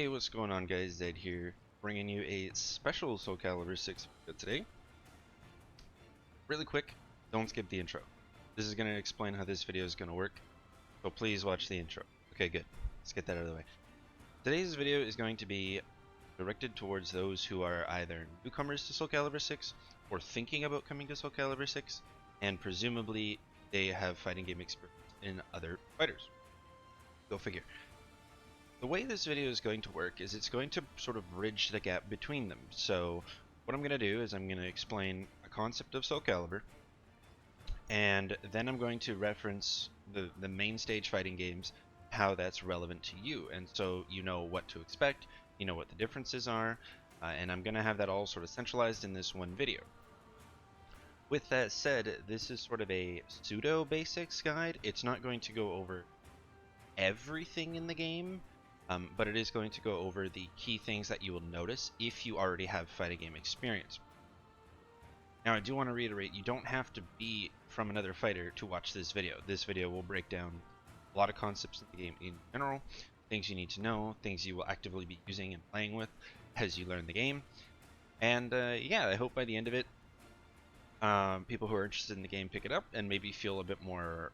Hey, what's going on, guys? Zedd here, bringing you a special Soul Calibur 6 video today. Really quick, don't skip the intro. This is going to explain how this video is going to work, so please watch the intro. Okay, good. Let's get that out of the way. Today's video is going to be directed towards those who are either newcomers to Soul Calibur 6 or thinking about coming to Soul Calibur 6, and presumably they have fighting game experience in other fighters. Go figure. The way this video is going to work is it's going to sort of bridge the gap between them. So what I'm going to do is I'm going to explain a concept of Soul Calibur, and then I'm going to reference the main stage fighting games, how that's relevant to you, and so you know what to expect, you know what the differences are, and I'm going to have that all sort of centralized in this one video. With that said, this is sort of a pseudo basics guide. It's not going to go over everything in the game, but it is going to go over the key things that you will notice if you already have fighting game experience. Now, I do want to reiterate, you don't have to be from another fighter to watch this video. This video will break down a lot of concepts in the game in general, things you need to know, things you will actively be using and playing with as you learn the game. And yeah, I hope by the end of it, people who are interested in the game pick it up and maybe feel a bit more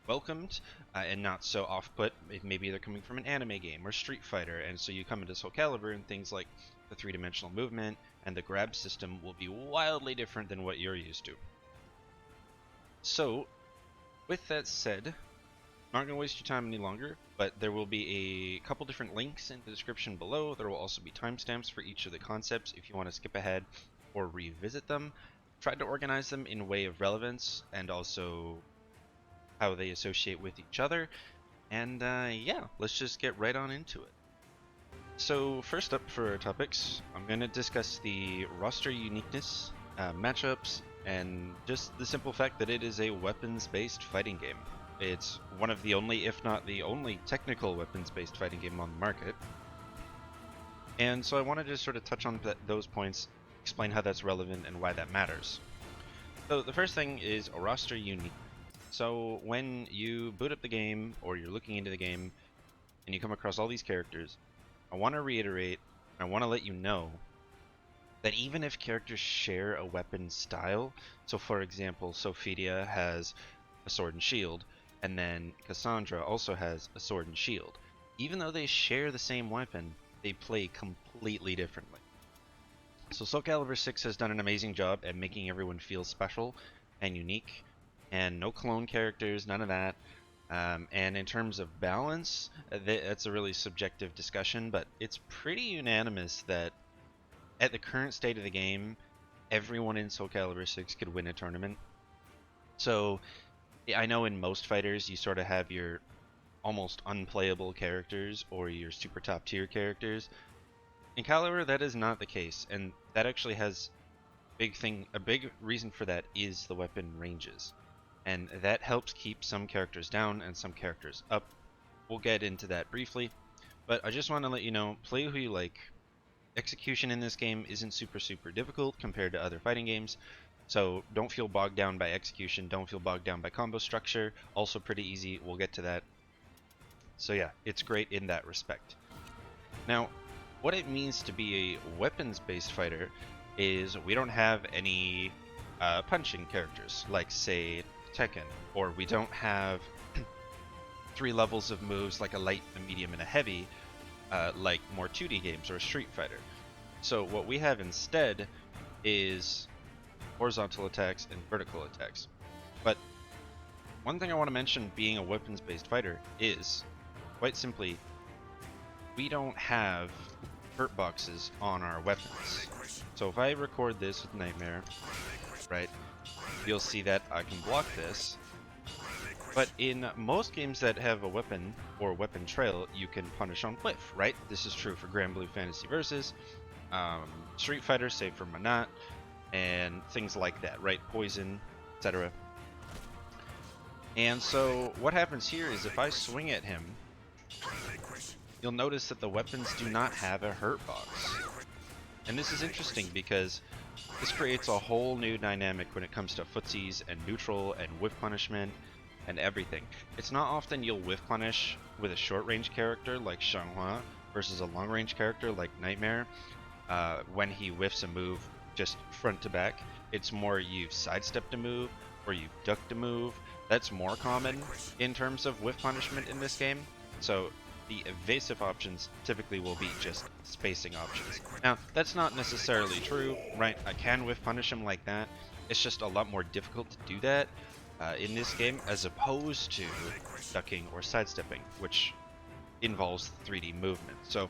welcomed and not so off-put. Maybe they're coming from an anime game or Street Fighter, and so you come into Soul Calibur and things like the three-dimensional movement and the grab system will be wildly different than what you're used to. So, with that said, I'm not going to waste your time any longer, but there will be a couple different links in the description below. There will also be timestamps for each of the concepts if you want to skip ahead or revisit them. Tried to organize them in a way of relevance and also how they associate with each other, and yeah, let's just get right on into it. So first up for our topics, I'm going to discuss the roster uniqueness, matchups, and just the simple fact that it is a weapons-based fighting game. It's one of the only, if not the only, technical weapons-based fighting game on the market. And so I wanted to sort of touch on those points, explain how that's relevant and why that matters. So the first thing is a roster uniqueness. So when you boot up the game, or you're looking into the game, and you come across all these characters, I want to reiterate, I want to let you know that even if characters share a weapon style, so for example, Sophidia has a sword and shield, and then Cassandra also has a sword and shield, even though they share the same weapon, they play completely differently. So Soul Calibur 6 has done an amazing job at making everyone feel special and unique, and no clone characters, none of that. And in terms of balance, that's a really subjective discussion, but it's pretty unanimous that at the current state of the game, everyone in Soul Calibur 6 could win a tournament. So I know in most fighters you sort of have your almost unplayable characters or your super top tier characters. In Calibur, that is not the case, and that actually has a big reason for that is the weapon ranges. And that helps keep some characters down and some characters up. We'll get into that briefly, but I just want to let you know, play who you like. Execution in this game isn't super difficult compared to other fighting games, so don't feel bogged down by execution, don't feel bogged down by combo structure, also pretty easy, we'll get to that. So yeah, it's great in that respect. Now, what it means to be a weapons-based fighter is we don't have any punching characters, like say Tekken, or we don't have 3 levels of moves like a light, a medium, and a heavy, like more 2D games or Street Fighter. So what we have instead is horizontal attacks and vertical attacks. But one thing I want to mention being a weapons-based fighter is, quite simply, we don't have hurt boxes on our weapons. So if I record this with Nightmare, right, you'll see that I can block this, but in most games that have a weapon or weapon trail, you can punish on whiff, right? This is true for Grand Blue Fantasy Versus, Street Fighter, save for Manat, and things like that, right? Poison, etc. And so what happens here is if I swing at him, you'll notice that the weapons do not have a hurt box. And this is interesting because this creates a whole new dynamic when it comes to footsies and neutral and whiff punishment and everything. It's not often you'll whiff punish with a short range character like Xianghua versus a long-range character like Nightmare. When he whiffs a move just front to back, it's more you've sidestepped a move or you've ducked a move. That's more common in terms of whiff punishment in this game. So the evasive options typically will be just spacing options. Now, that's not necessarily true, right? I can whiff punish him like that. It's just a lot more difficult to do that in this game as opposed to ducking or sidestepping, which involves 3D movement. So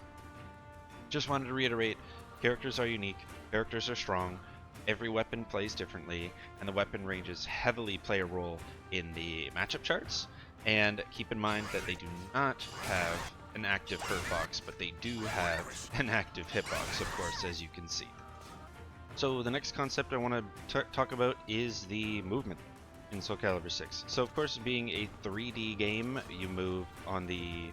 just wanted to reiterate, characters are unique, characters are strong, every weapon plays differently, and the weapon ranges heavily play a role in the matchup charts. And keep in mind that they do not have an active hurt box, but they do have an active hitbox, of course, as you can see. So the next concept I want to talk about is the movement in Soul Calibur 6. So of course, being a 3D game, you move on the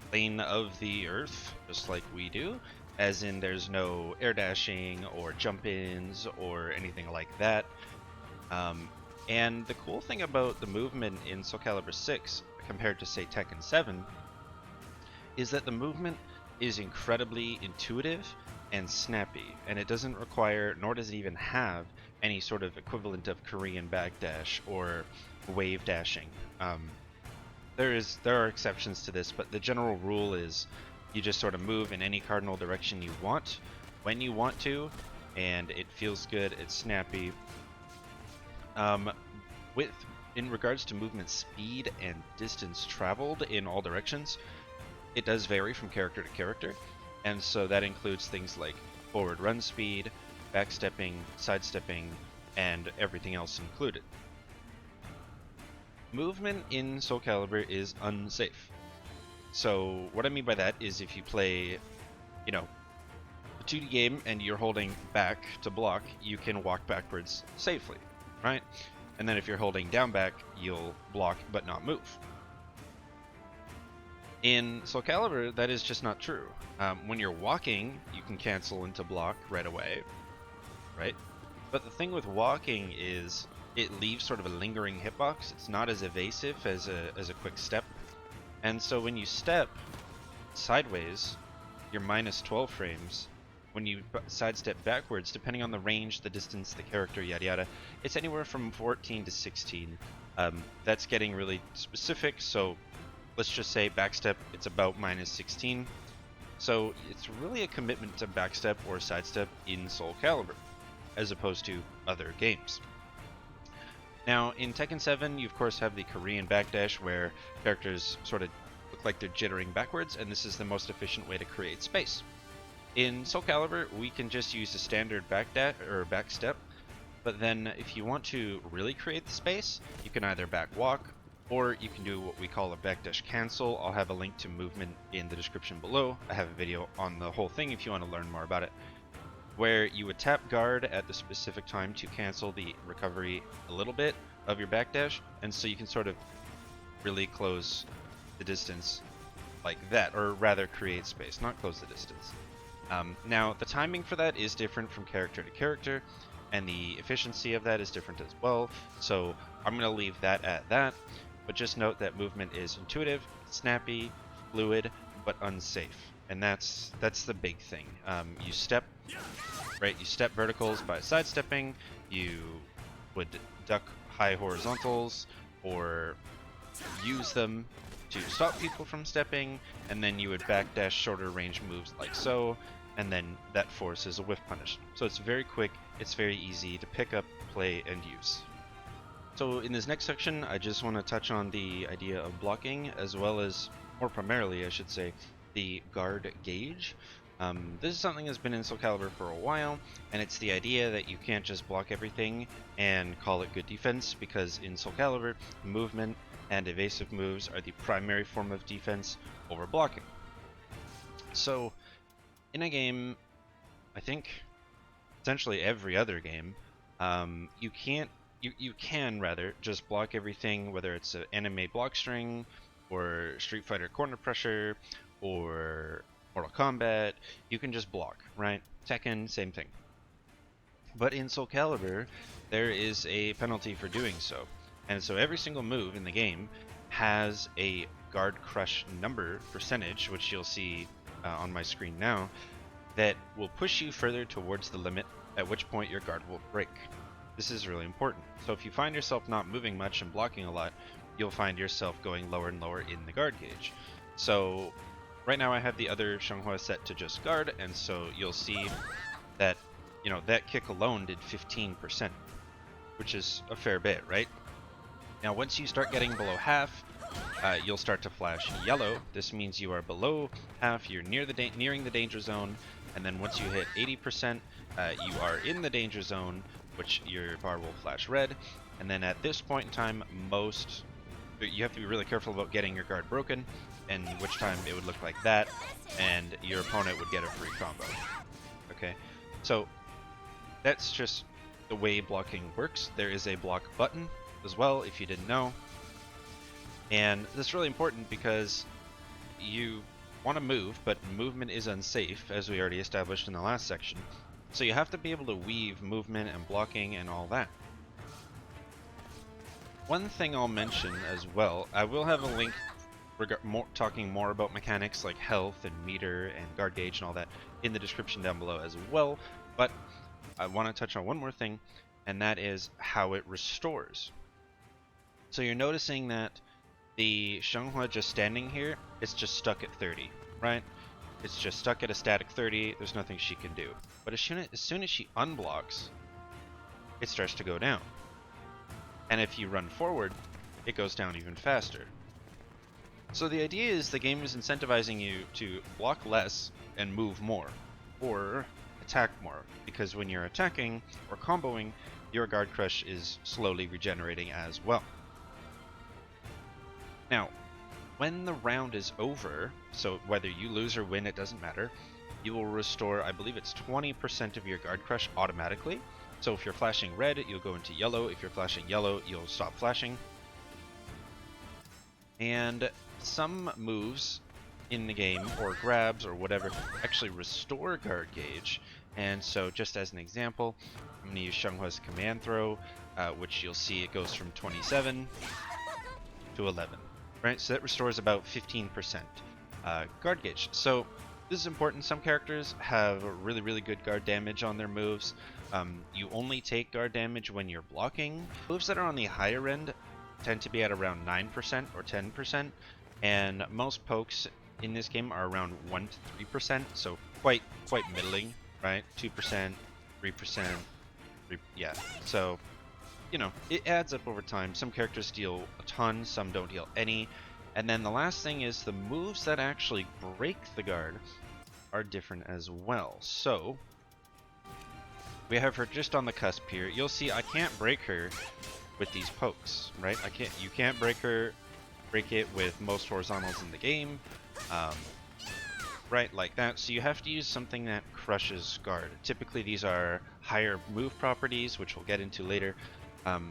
plane of the Earth, just like we do, as in there's no air dashing or jump-ins or anything like that. And the cool thing about the movement in Soul Calibur 6 compared to, say, Tekken 7 is that the movement is incredibly intuitive and snappy, and it doesn't require, nor does it even have, any sort of equivalent of Korean backdash or wave dashing. There are exceptions to this, but the general rule is you just sort of move in any cardinal direction you want, when you want to, and it feels good, it's snappy. In regards to movement speed and distance traveled in all directions, it does vary from character to character, and so that includes things like forward run speed, backstepping, sidestepping, and everything else included. Movement in Soul Calibur is unsafe. So what I mean by that is if you play, a 2D game and you're holding back to block, you can walk backwards safely, right? And then if you're holding down back, you'll block but not move. In Soul Calibur, that is just not true. When you're walking, you can cancel into block right away, right? But the thing with walking is it leaves sort of a lingering hitbox. It's not as evasive as a quick step. And so when you step sideways, you're minus 12 frames. When you sidestep backwards, depending on the range, the distance, the character, yada yada, it's anywhere from 14 to 16. That's getting really specific, so let's just say backstep, it's about minus 16. So it's really a commitment to backstep or sidestep in Soul Calibur, as opposed to other games. Now, in Tekken 7, you of course have the Korean backdash, where characters sort of look like they're jittering backwards, and this is the most efficient way to create space. In Soul Calibur, we can just use a standard backdash or backstep, but then if you want to really create the space, you can either back walk, or you can do what we call a backdash cancel. I'll have a link to movement in the description below. I have a video on the whole thing if you want to learn more about it, where you would tap guard at the specific time to cancel the recovery a little bit of your backdash, and so you can sort of really close the distance like that, or rather create space, not close the distance. Now, the timing for that is different from character to character, and the efficiency of that is different as well, so I'm going to leave that at that, but just note that movement is intuitive, snappy, fluid, but unsafe, and that's the big thing. You step verticals by sidestepping, you would duck high horizontals, or use them to stop people from stepping, and then you would backdash shorter range moves like so, and then that forces a whiff punish. So it's very quick, it's very easy to pick up, play, and use. So in this next section, I just want to touch on the idea of blocking, as well as, more primarily I should say, the guard gauge. This is something that's been in Soul Calibur for a while, and it's the idea that you can't just block everything and call it good defense, because in Soul Calibur, movement and evasive moves are the primary form of defense over blocking. So in a game, I think essentially every other game, you can rather just block everything, whether it's an anime block string or Street Fighter corner pressure or Mortal Kombat. You can just block, right? Tekken, same thing. But in Soul Calibur, there is a penalty for doing so, and so every single move in the game has a guard crush number percentage, which you'll see on my screen now that will push you further towards the limit, at which point your guard will break. This is really important. So if you find yourself not moving much and blocking a lot, you'll find yourself going lower and lower in the guard gauge. So right now I have the other Xianghua set to just guard, and so you'll see that, you know, that kick alone did 15%, which is a fair bit, right? Now once you start getting below half, you'll start to flash yellow. This means you are below half, you're nearing the danger zone, and then once you hit 80%, you are in the danger zone, which your bar will flash red. And then at this point in time, you have to be really careful about getting your guard broken, and which time it would look like that, and your opponent would get a free combo. Okay, so that's just the way blocking works. There is a block button as well, if you didn't know. And this is really important because you want to move, but movement is unsafe, as we already established in the last section. So you have to be able to weave movement and blocking and all that. One thing I'll mention as well, I will have a link talking more about mechanics like health and meter and guard gauge and all that in the description down below as well, but I want to touch on one more thing, and that is how it restores. So you're noticing that the Xianghua just standing here, it's just stuck at 30, right? It's just stuck at a static 30, there's nothing she can do. But as soon as she unblocks, it starts to go down. And if you run forward, it goes down even faster. So the idea is the game is incentivizing you to block less and move more, or attack more, because when you're attacking or comboing, your guard crush is slowly regenerating as well. Now, when the round is over, so whether you lose or win, it doesn't matter, you will restore, I believe it's 20% of your guard crush automatically. So if you're flashing red, you'll go into yellow. If you're flashing yellow, you'll stop flashing. And some moves in the game, or grabs or whatever, actually restore guard gauge. And so just as an example, I'm going to use Xianghua's command throw, which you'll see it goes from 27 to 11. Right, so that restores about 15% guard gauge. So this is important. Some characters have really, really good guard damage on their moves. You only take guard damage when you're blocking. Moves that are on the higher end tend to be at around 9% or 10%, and most pokes in this game are around 1 to 3%, so quite middling, right? 2%, 3%, yeah. So, you know, it adds up over time. Some characters deal a ton, some don't deal any. And then the last thing is the moves that actually break the guard are different as well. So we have her just on the cusp here. You'll see I can't break her with these pokes, right? You can't break it with most horizontals in the game, right, like that. So you have to use something that crushes guard. Typically these are higher move properties, which we'll get into later.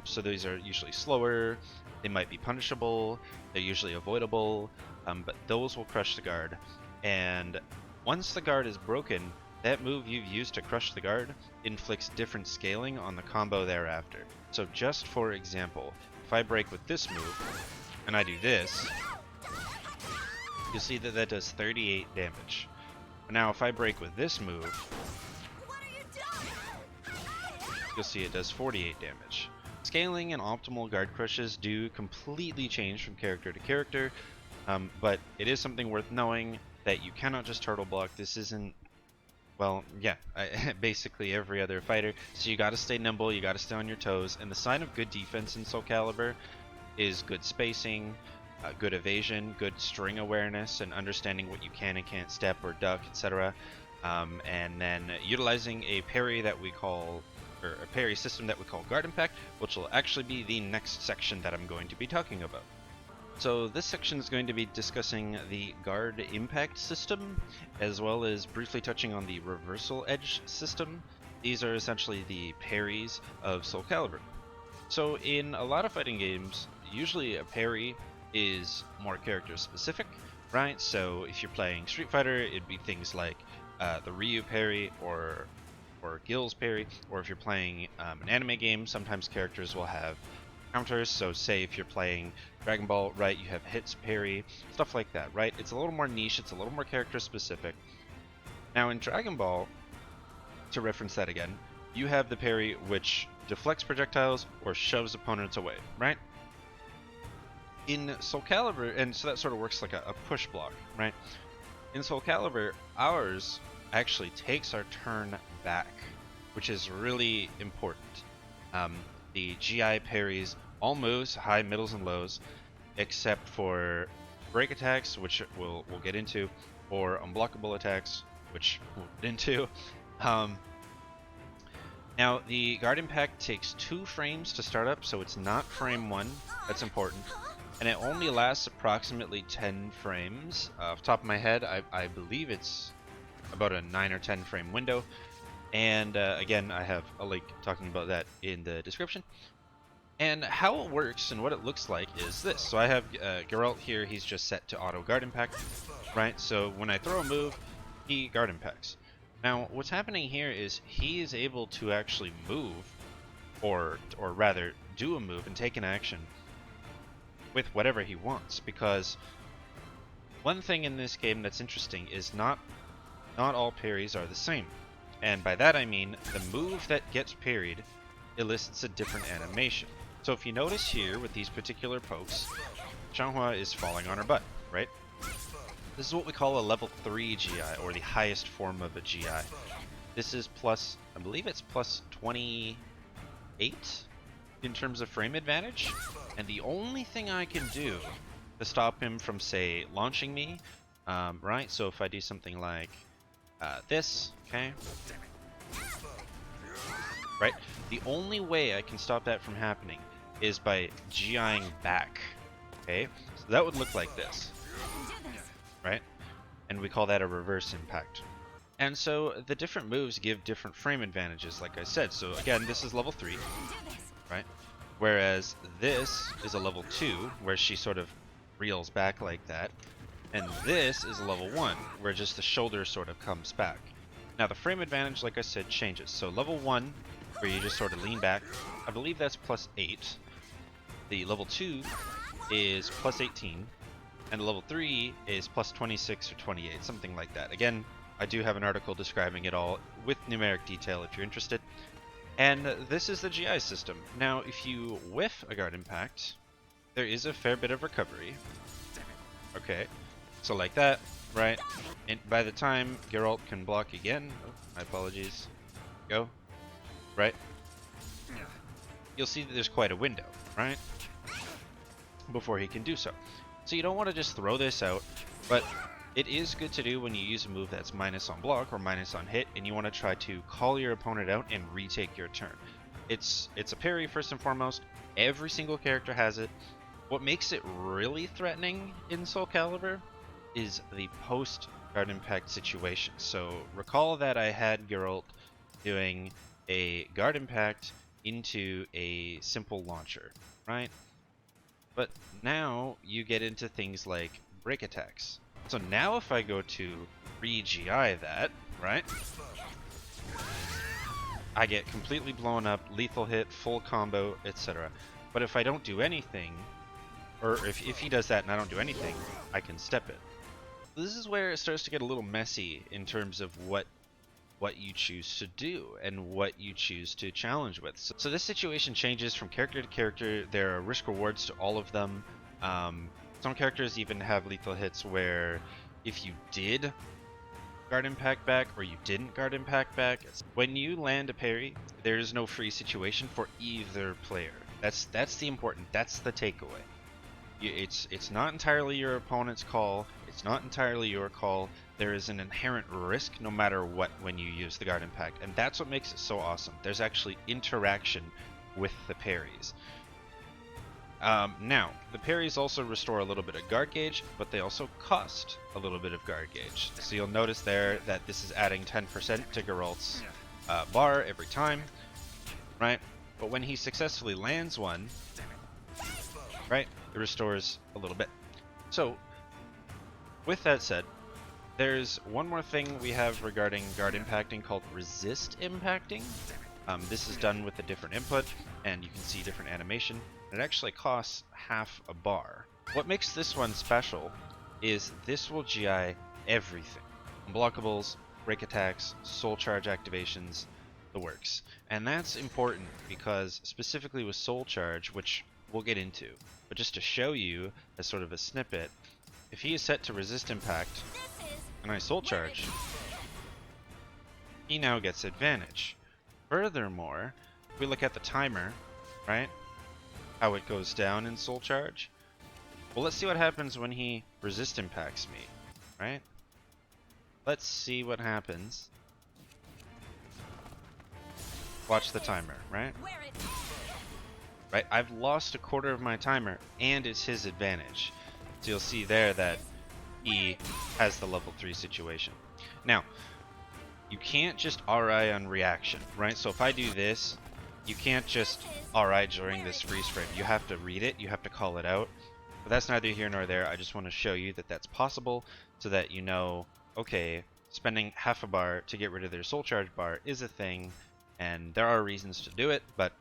So these are usually slower, they might be punishable, they're usually avoidable, but those will crush the guard. And once the guard is broken, that move you've used to crush the guard inflicts different scaling on the combo thereafter. So just for example, if I break with this move, and I do this, you'll see that that does 38 damage. Now if I break with this move, you'll see it does 48 damage. Scaling and optimal guard crushes do completely change from character to character, but it is something worth knowing that you cannot just turtle block. This isn't, well, yeah, basically every other fighter. So you gotta stay nimble, you gotta stay on your toes, and the sign of good defense in Soul Calibur is good spacing, good evasion, good string awareness, and understanding what you can and can't step or duck, etc. And then utilizing a parry that we call, or a parry system that we call Guard Impact, which will actually be the next section that I'm going to be talking about. So this section is going to be discussing the Guard Impact system, as well as briefly touching on the Reversal Edge system. These are essentially the parries of Soul Calibur. So in a lot of fighting games, usually a parry is more character specific, right? So if you're playing Street Fighter, it'd be things like the Ryu parry or Gil's parry, or if you're playing an anime game, sometimes characters will have counters. So say if you're playing Dragon Ball, right, you have hits, parry, stuff like that, right? It's a little more niche, it's a little more character specific. Now in Dragon Ball, to reference that again, you have the parry which deflects projectiles or shoves opponents away, right? In Soul Calibur, and so that sort of works like a push block, right? In Soul Calibur, ours actually takes our turn back, which is really important. The GI parries all moves, high, middles, and lows, except for break attacks, which we'll get into, or unblockable attacks, which we'll get into. Now, the Guard Impact takes 2 frames to start up, so it's not frame 1. That's important. And it only lasts approximately 10 frames. Off the top of my head, I believe it's about a 9 or 10 frame window. And again, I have a link talking about that in the description. And how it works and what it looks like is this. So I have Geralt here, he's just set to auto Guard Impact, right? So when I throw a move, he Guard Impacts. Now, what's happening here is he is able to actually move, or rather, do a move and take an action with whatever he wants, because one thing in this game that's interesting is not all parries are the same. And by that I mean, the move that gets parried elicits a different animation. So if you notice here with these particular pokes, Changhua is falling on her butt, right? This is what we call a level 3 GI, or the highest form of a GI. This is plus, I believe it's plus 28 in terms of frame advantage. And the only thing I can do to stop him from, say, launching me, right? So if I do something like this, okay? Right? The only way I can stop that from happening is by GIing back, okay? So that would look like this. Right? And we call that a reverse impact. And so the different moves give different frame advantages, like I said. So again, this is level 3, right? Whereas this is a level 2, where she sort of reels back like that. And this is a level 1, where just the shoulder sort of comes back. Now the frame advantage, like I said, changes. So level 1, where you just sort of lean back, I believe that's plus 8. The level 2 is plus 18. And level 3 is plus 26 or 28, something like that. Again, I do have an article describing it all with numeric detail if you're interested. And this is the GI system. Now, if you whiff a Guard Impact, there is a fair bit of recovery. Okay, so like that, right? And by the time Geralt can block again, oh, my apologies, go, right? You'll see that there's quite a window, right? Before he can do so. So you don't want to just throw this out, but it is good to do when you use a move that's minus on block or minus on hit, and you want to try to call your opponent out and retake your turn. It's a parry first and foremost. Every single character has it. What makes it really threatening in Soul Calibur is the post Guard Impact situation. So recall that I had Geralt doing a Guard Impact into a simple launcher, right? But now you get into things like break attacks. So now if I go to re-GI that, right? I get completely blown up, lethal hit, full combo, etc. But if I don't do anything, or if he does that and I don't do anything, I can step it. This is where it starts to get a little messy in terms of what you choose to do and what you choose to challenge with. So this situation changes from character to character. There are risk rewards to all of them. Some characters even have lethal hits where if you did Guard Impact back or you didn't Guard Impact back, when you land a parry, there is no free situation for either player. That's the important, that's the takeaway. It's not entirely your opponent's call. It's not entirely your call. There is an inherent risk no matter what when you use the Guard Impact, and that's what makes it so awesome. There's actually interaction with the parries. Now, the parries also restore a little bit of guard gauge, but they also cost a little bit of guard gauge. So you'll notice there that this is adding 10% to Geralt's bar every time, right? But when he successfully lands one, right, it restores a little bit. So, with that said, there's one more thing we have regarding guard impacting called resist impacting. This is done with a different input. and you can see different animation. It actually costs half a bar. What makes this one special is this will GI everything. Unblockables, break attacks, soul charge activations, the works. And that's important because specifically with soul charge, which we'll get into, but just to show you as sort of a snippet, if he is set to resist impact and I soul charge, he now gets advantage. Furthermore, if we look at the timer, right, how it goes down in soul charge, well, let's see what happens when he resist impacts me, right? Let's see what happens. Watch the timer, right? Right, I've lost a quarter of my timer, and it's his advantage. So you'll see there that he has the level 3 situation. Now, you can't just RI on reaction, right? So if I do this, you can't just RI during this freeze frame. You have to read it, you have to call it out. But that's neither here nor there. I just want to show you that that's possible so that you know, okay, spending half a bar to get rid of their soul charge bar is a thing, and there are reasons to do it, but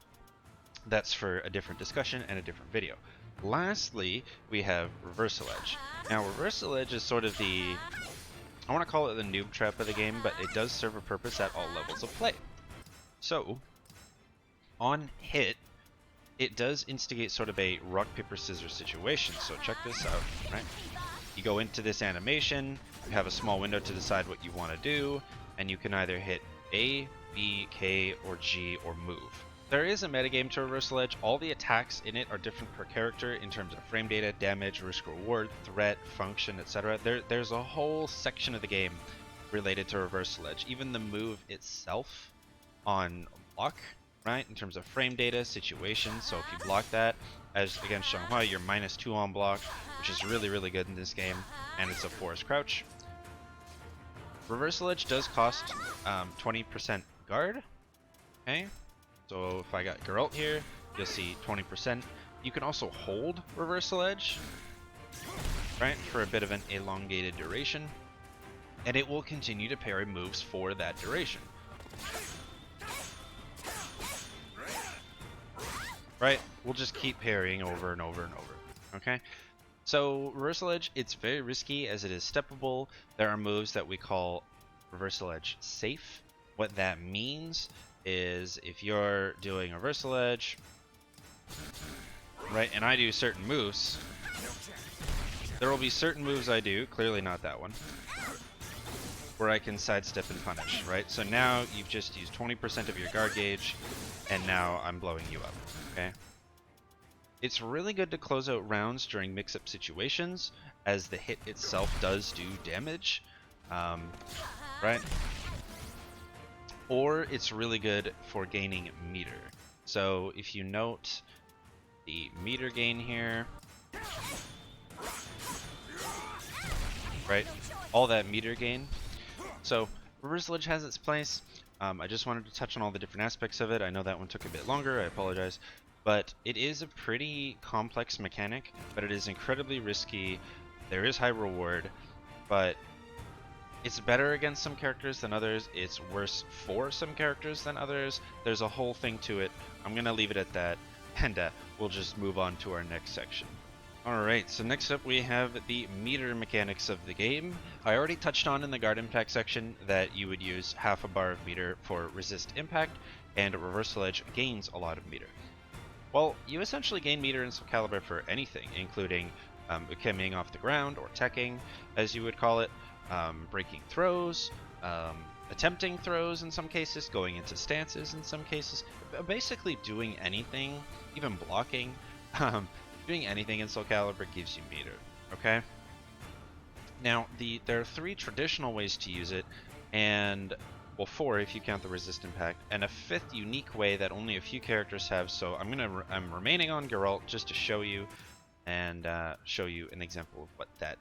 that's for a different discussion and a different video. Lastly, we have Reversal Edge. Now, Reversal Edge is sort of the, I want to call it the noob trap of the game, but it does serve a purpose at all levels of play. So, on hit, it does instigate sort of a rock, paper, scissors situation. So check this out, right? You go into this animation, you have a small window to decide what you want to do, and you can either hit A, B, K, or G, or move. There is a metagame to Reversal Edge. All the attacks in it are different per character in terms of frame data, damage, risk reward, threat, function, etc. There's a whole section of the game related to Reversal Edge. Even the move itself on block, right, in terms of frame data, situation. So if you block that, as against Xianghua, you're -2 on block, which is really, really good in this game, and it's a forced crouch. Reversal Edge does cost 20% guard, okay? So if I got Geralt here, you'll see 20%. You can also hold Reversal Edge, right, for a bit of an elongated duration, and it will continue to parry moves for that duration. Right? We'll just keep parrying over and over and over, okay? So Reversal Edge, it's very risky as it is steppable. There are moves that we call Reversal Edge safe. What that means is if you're doing Reversal Edge, right, and I do certain moves, there will be certain moves I do, clearly not that one, where I can sidestep and punish, right? So now you've just used 20% of your guard gauge, and now I'm blowing you up, okay? It's really good to close out rounds during mix-up situations, as the hit itself does do damage, right? Or it's really good for gaining meter. So if you note the meter gain here, right? All that meter gain. So Reversal Edge has its place. I just wanted to touch on all the different aspects of it. I know that one took a bit longer, I apologize. But it is a pretty complex mechanic, but it is incredibly risky. There is high reward, but it's better against some characters than others. It's worse for some characters than others. There's a whole thing to it. I'm going to leave it at that, and we'll just move on to our next section. Alright, so next up we have the meter mechanics of the game. I already touched on in the guard impact section that you would use half a bar of meter for resist impact, and Reversal Edge gains a lot of meter. Well, you essentially gain meter in Soul Calibur for anything, including Ukemeing off the ground, or teching, as you would call it, breaking throws, attempting throws in some cases, going into stances in some cases, basically doing anything, even blocking, doing anything in Soul Calibur gives you meter, okay? Now, there are 3 traditional ways to use it, and, well, 4 if you count the resist impact, and a 5th unique way that only a few characters have, so I'm remaining on Geralt just to show you, and show you an example of what that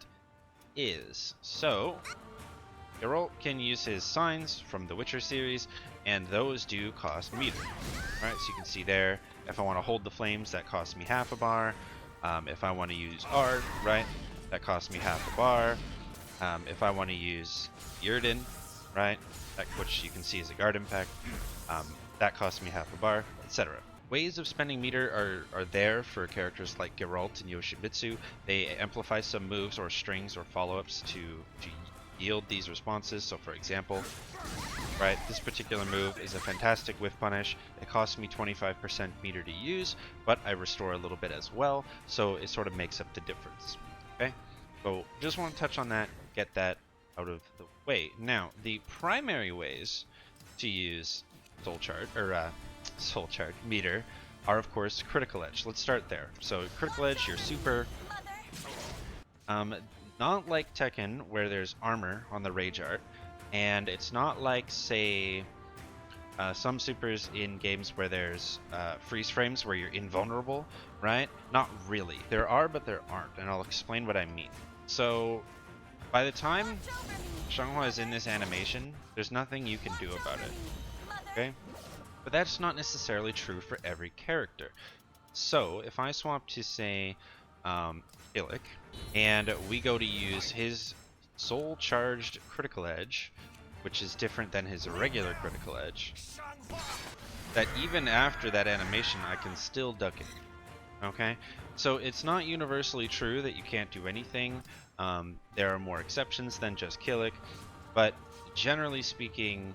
is. So, Geralt can use his signs from the Witcher series, and those do cost meter. Alright, so you can see there, if I want to hold the flames, that costs me half a bar. If I want to use Art, right, that costs me half a bar. If I want to use Yrden, right, which you can see as a guard impact, that costs me half a bar, etc. ways of spending meter are there for characters like Geralt and Yoshimitsu. They amplify some moves or strings or follow-ups to yield these responses. So for example, right, this particular move is a fantastic whiff punish. It costs me 25% meter to use, but I restore a little bit as well, so it sort of makes up the difference. Okay, so just want to touch on that, get that out of the way. Now, the primary ways to use Soul Charge meter are of course Critical Edge. Let's start there. So Critical Edge, your super. Not like Tekken where there's armor on the Rage Art, and it's not like, say, some supers in games where there's freeze frames where you're invulnerable, right? Not really. There are, but there aren't, and I'll explain what I mean. So by the time Xianghua is in this animation, there's nothing you can do about it, okay? But that's not necessarily true for every character. So if I swap to, say, Illic, and we go to use his Soul Charged Critical Edge, which is different than his regular Critical Edge, that even after that animation I can still duck it. Okay? So it's not universally true that you can't do anything. There are more exceptions than just Killick, but generally speaking,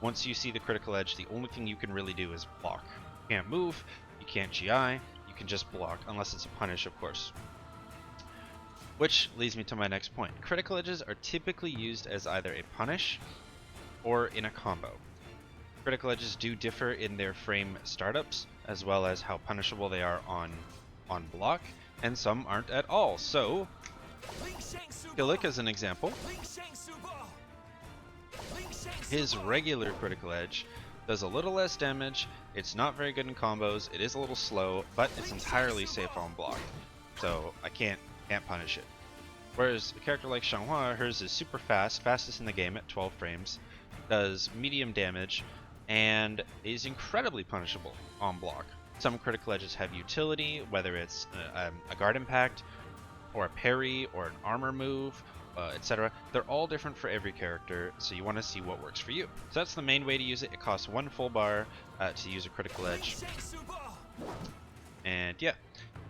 once you see the Critical Edge, the only thing you can really do is block. You can't move, you can't GI, you can just block, unless it's a punish, of course. Which leads me to my next point. Critical Edges are typically used as either a punish or in a combo. Critical Edges do differ in their frame startups, as well as how punishable they are on block, and some aren't at all. So, Killick as an example, his regular Critical Edge does a little less damage, it's not very good in combos, it is a little slow, but it's entirely safe on block. So I can't punish it. Whereas a character like Xianghua, hers is super fast, fastest in the game at 12 frames, does medium damage, and is incredibly punishable on block. Some Critical Edges have utility, whether it's a guard impact, or a parry, or an armor move, etc. They're all different for every character, so you want to see what works for you. So that's the main way to use it. It costs 1 full bar to use a Critical Edge. And yeah,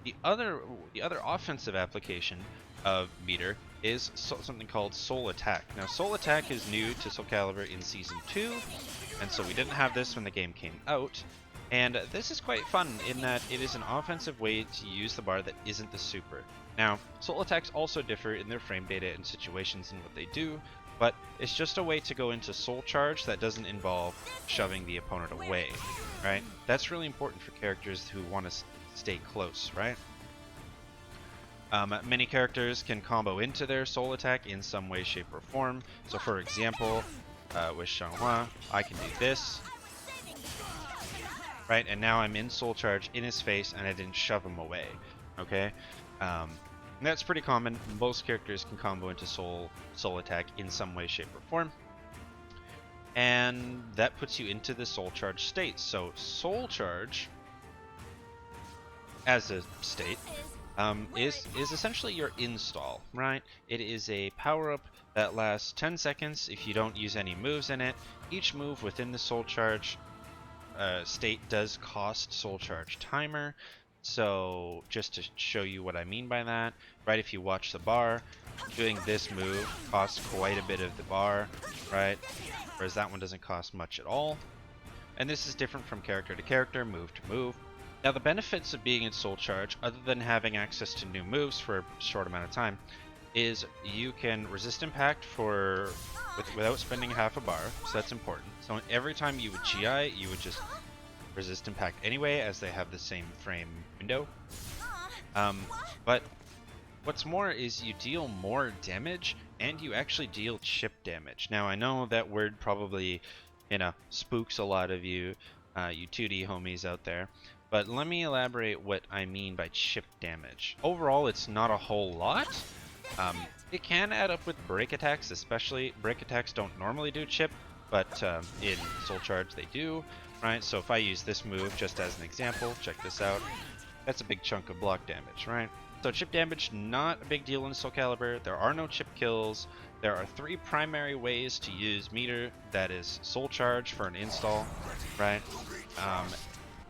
the other offensive application of meter is something called Soul Attack. Now, Soul Attack is new to Soul Calibur in Season 2, and so we didn't have this when the game came out. And this is quite fun in that it is an offensive way to use the bar that isn't the super. Now, Soul Attacks also differ in their frame data and situations and what they do, but it's just a way to go into Soul Charge that doesn't involve shoving the opponent away, right? That's really important for characters who want to stay close, right? Many characters can combo into their Soul Attack in some way, shape, or form. So for example, with Xianghua, I can do this, right? And now I'm in Soul Charge in his face and I didn't shove him away, okay? And that's pretty common. Most characters can combo into Soul Attack in some way, shape, or form. And that puts you into the Soul Charge state. So Soul Charge, as a state, is essentially your install, right? It is a power-up that lasts 10 seconds if you don't use any moves in it. Each move within the Soul Charge state does cost Soul Charge timer. So just to show you what I mean by that, right, if you watch the bar, doing this move costs quite a bit of the bar, right? Whereas that one doesn't cost much at all. And this is different from character to character, move to move. Now the benefits of being in Soul Charge, other than having access to new moves for a short amount of time, is you can resist impact without spending half a bar, so that's important. So every time you would GI, you would just resist impact anyway, as they have the same frame window. But what's more is you deal more damage, and you actually deal chip damage. Now I know that word probably, spooks a lot of you, you 2D homies out there. But let me elaborate what I mean by chip damage. Overall, it's not a whole lot. It can add up with break attacks, especially break attacks don't normally do chip, but in Soul Charge they do, right? So if I use this move just as an example, check this out. That's a big chunk of block damage, right? So chip damage, not a big deal in Soul Calibur. There are no chip kills. There are 3 primary ways to use meter. That is Soul Charge for an install, right?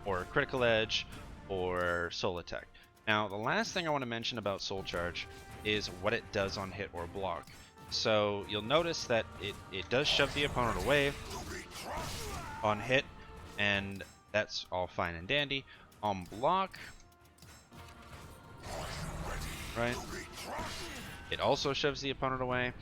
or critical edge, or soul attack. Now, the last thing I want to mention about soul charge is what it does on hit or block. So you'll notice that it does shove the opponent away on hit, and that's all fine and dandy. On block, right, it also shoves the opponent away.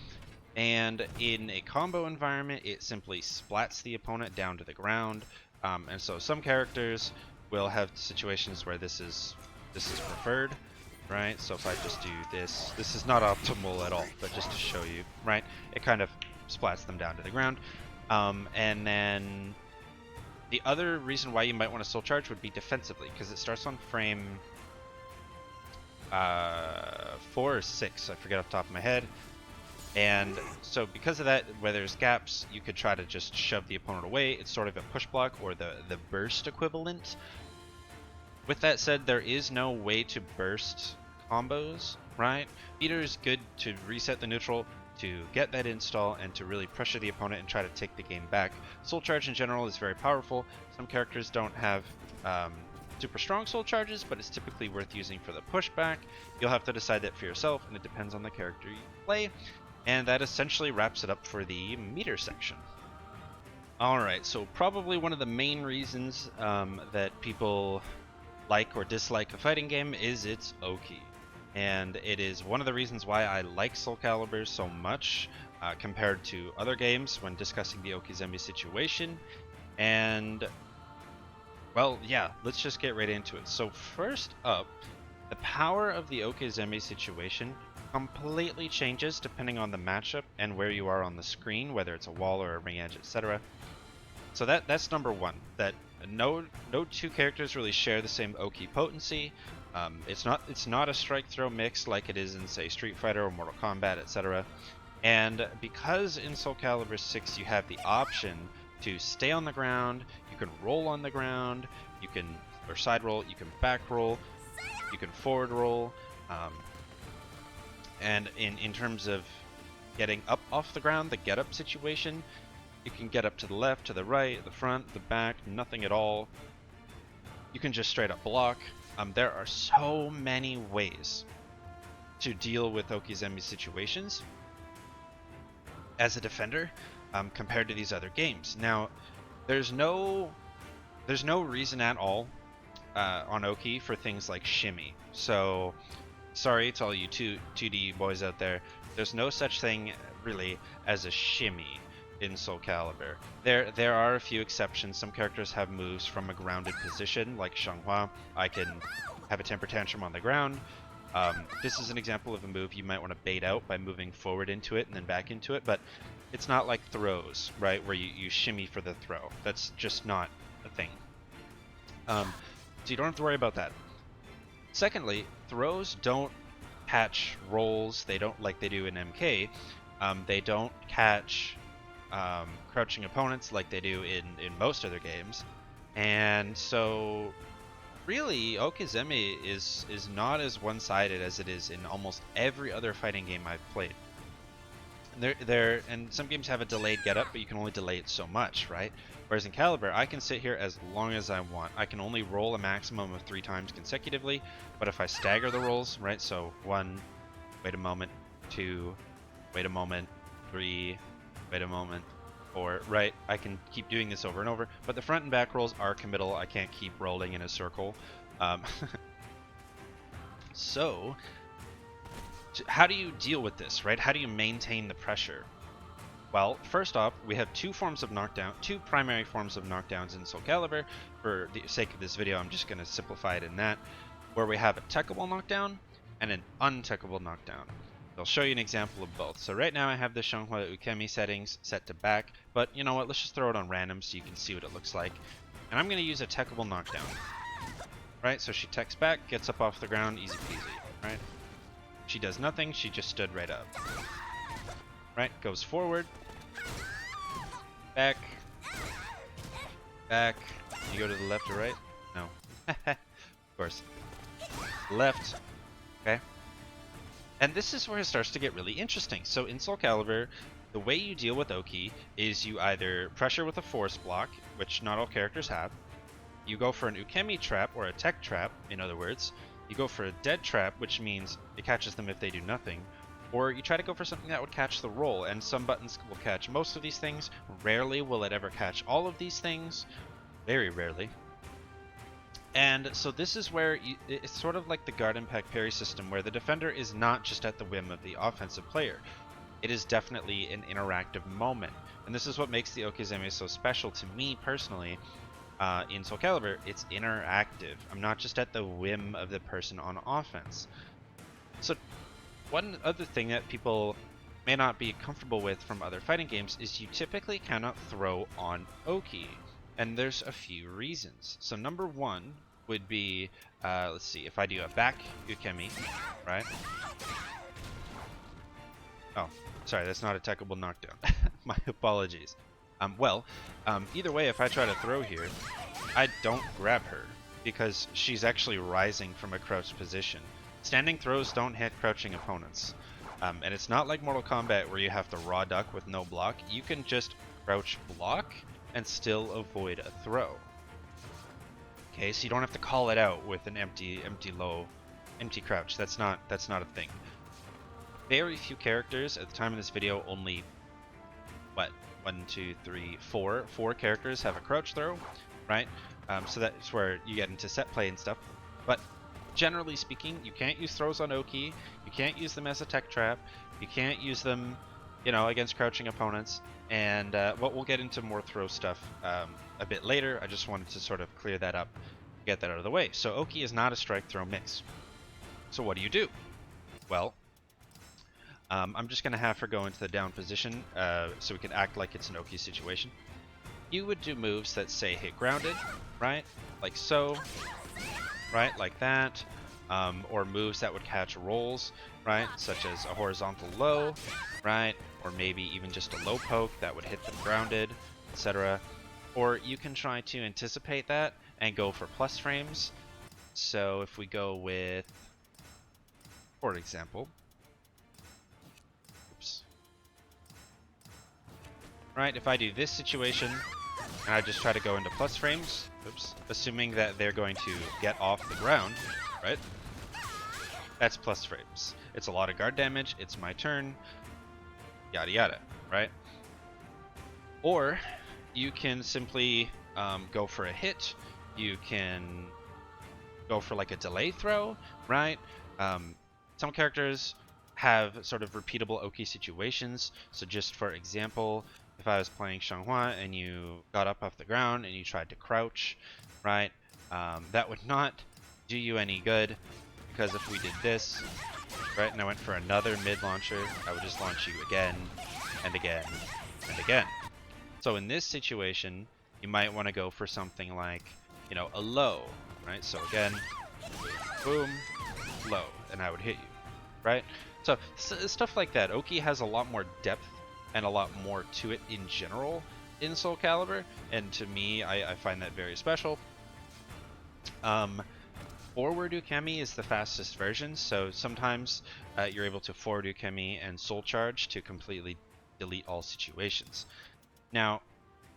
And in a combo environment, it simply splats the opponent down to the ground. And so some characters will have situations where this is preferred, right? So if I just do this, this is not optimal at all, but just to show you, right? It kind of splats them down to the ground. And then the other reason why you might want to soul charge would be defensively, because it starts on frame 4 or 6, I forget off the top of my head. And so because of that, where there's gaps, you could try to just shove the opponent away. It's sort of a push block, or the burst equivalent. With that said, there is no way to burst combos, right? Meter is good to reset the neutral, to get that install, and to really pressure the opponent and try to take the game back. Soul charge in general is very powerful. Some characters don't have super strong soul charges, but it's typically worth using for the pushback. You'll have to decide that for yourself, and it depends on the character you play. And that essentially wraps it up for the meter section. Alright, so probably one of the main reasons that people like or dislike a fighting game is its Oki. And it is one of the reasons why I like Soul Calibur so much compared to other games when discussing the Okizeme situation. And, well, yeah, let's just get right into it. So first up, the power of the Okizeme situation completely changes depending on the matchup and where you are on the screen, whether it's a wall or a ring edge, etc. So that's number one, that no two characters really share the same Oki potency. It's not a strike throw mix like it is in, say, Street Fighter or Mortal Kombat, etc. And because in Soul Calibur 6 you have the option to stay on the ground, you can roll on the ground, you can or side roll, you can back roll, you can forward roll. And in terms of getting up off the ground, the get up situation, you can get up to the left, to the right, the front, the back, nothing at all. You can just straight up block. There are so many ways to deal with Okizeme situations as a defender compared to these other games. Now, there's no reason at all on Oki for things like shimmy. So sorry to all you 2D boys out there, there's no such thing really as a shimmy in Soul Calibur. There are a few exceptions. Some characters have moves from a grounded position, like Xianghua. I can have a temper tantrum on the ground. This is an example of a move you might want to bait out by moving forward into it and then back into it, but it's not like throws, right, where you shimmy for the throw. That's just not a thing. So you don't have to worry about that. Secondly, throws don't catch rolls. They don't, like they do in MK. They don't catch crouching opponents like they do in most other games. And so really, Okizeme is not as one-sided as it is in almost every other fighting game I've played. And some games have a delayed getup, but you can only delay it so much, right? Whereas in Calibur, I can sit here as long as I want. I can only roll a maximum of 3 times consecutively, but if I stagger the rolls, right, so 1, wait a moment, 2, wait a moment, 3, wait a moment, 4, right, I can keep doing this over and over, but the front and back rolls are committal. I can't keep rolling in a circle. So, how do you deal with this, right? How do you maintain the pressure? Well, first off, we have two primary forms of knockdowns in Soul Calibur. For the sake of this video, I'm just going to simplify it in that, where we have a techable knockdown and an untechable knockdown. I'll show you an example of both. So right now I have the Xianghua Ukemi settings set to back, but you know what, let's just throw it on random so you can see what it looks like. And I'm going to use a techable knockdown. Right, so she techs back, gets up off the ground, easy peasy, right? She does nothing, she just stood right up. Right, goes forward, back, back, you go to the left or right? No. Of course. Left, okay? And this is where it starts to get really interesting. So in Soul Calibur, the way you deal with Oki is you either pressure with a force block, which not all characters have, You go for an Ukemi trap, or a tech trap, in other words. You go for a dead trap, which means it catches them if they do nothing. Or you try to go for something that would catch the roll, and some buttons will catch most of these things. Rarely will it ever catch all of these things. Very rarely. And so this is where it's sort of like the guard impact parry system, where the defender is not just at the whim of the offensive player. It is definitely an interactive moment. And this is what makes the Okizeme so special to me personally. In Soul Calibur, it's interactive. I'm not just at the whim of the person on offense. So one other thing that people may not be comfortable with from other fighting games is you typically cannot throw on Oki. And there's a few reasons. So number one would be, let's see, if I do a back Ukemi, right? Oh, sorry, that's not a techable knockdown. My apologies. Either way, if I try to throw here, I don't grab her because she's actually rising from a crouched position. Standing throws don't hit crouching opponents. And it's not like Mortal Kombat where you have to raw duck with no block. You can just crouch block and still avoid a throw. Okay, so you don't have to call it out with an empty crouch. That's not a thing. Very few characters at the time of this video, only what, 1, 2, 3, 4 characters have a crouch throw, right? So that's where you get into set play and stuff. But generally speaking, you can't use throws on Oki. You can't use them as a tech trap. You can't use them, against crouching opponents. And we'll get into more throw stuff a bit later. I just wanted to sort of clear that up, get that out of the way. So Oki is not a strike throw mix. So what do? Well, I'm just going to have her go into the down position so we can act like it's an Oki situation. You would do moves that say hit grounded, right? Like so, right? Like that. Or moves that would catch rolls, right? Such as a horizontal low, right? Or maybe even just a low poke that would hit them grounded, etc. Or you can try to anticipate that and go for plus frames. So if we go with, for example, right, if I do this situation and I just try to go into plus frames, assuming that they're going to get off the ground, right? That's plus frames. It's a lot of guard damage, it's my turn, yada yada, right? Or you can simply go for a hit, you can go for like a delay throw, right? Some characters have sort of repeatable Oki situations, so just for example, if I was playing Xianghua and you got up off the ground and you tried to crouch, right, that would not do you any good, because if we did this, right, and I went for another mid launcher, I would just launch you again and again and again. So in this situation, you might want to go for something like, a low, right? So again, boom, low, and I would hit you, right? So stuff like that. Oki has a lot more depth and a lot more to it in general in Soul Calibur, and to me, I find that very special. Forward Ukemi is the fastest version, so sometimes you're able to forward Ukemi and soul charge to completely delete all situations. Now,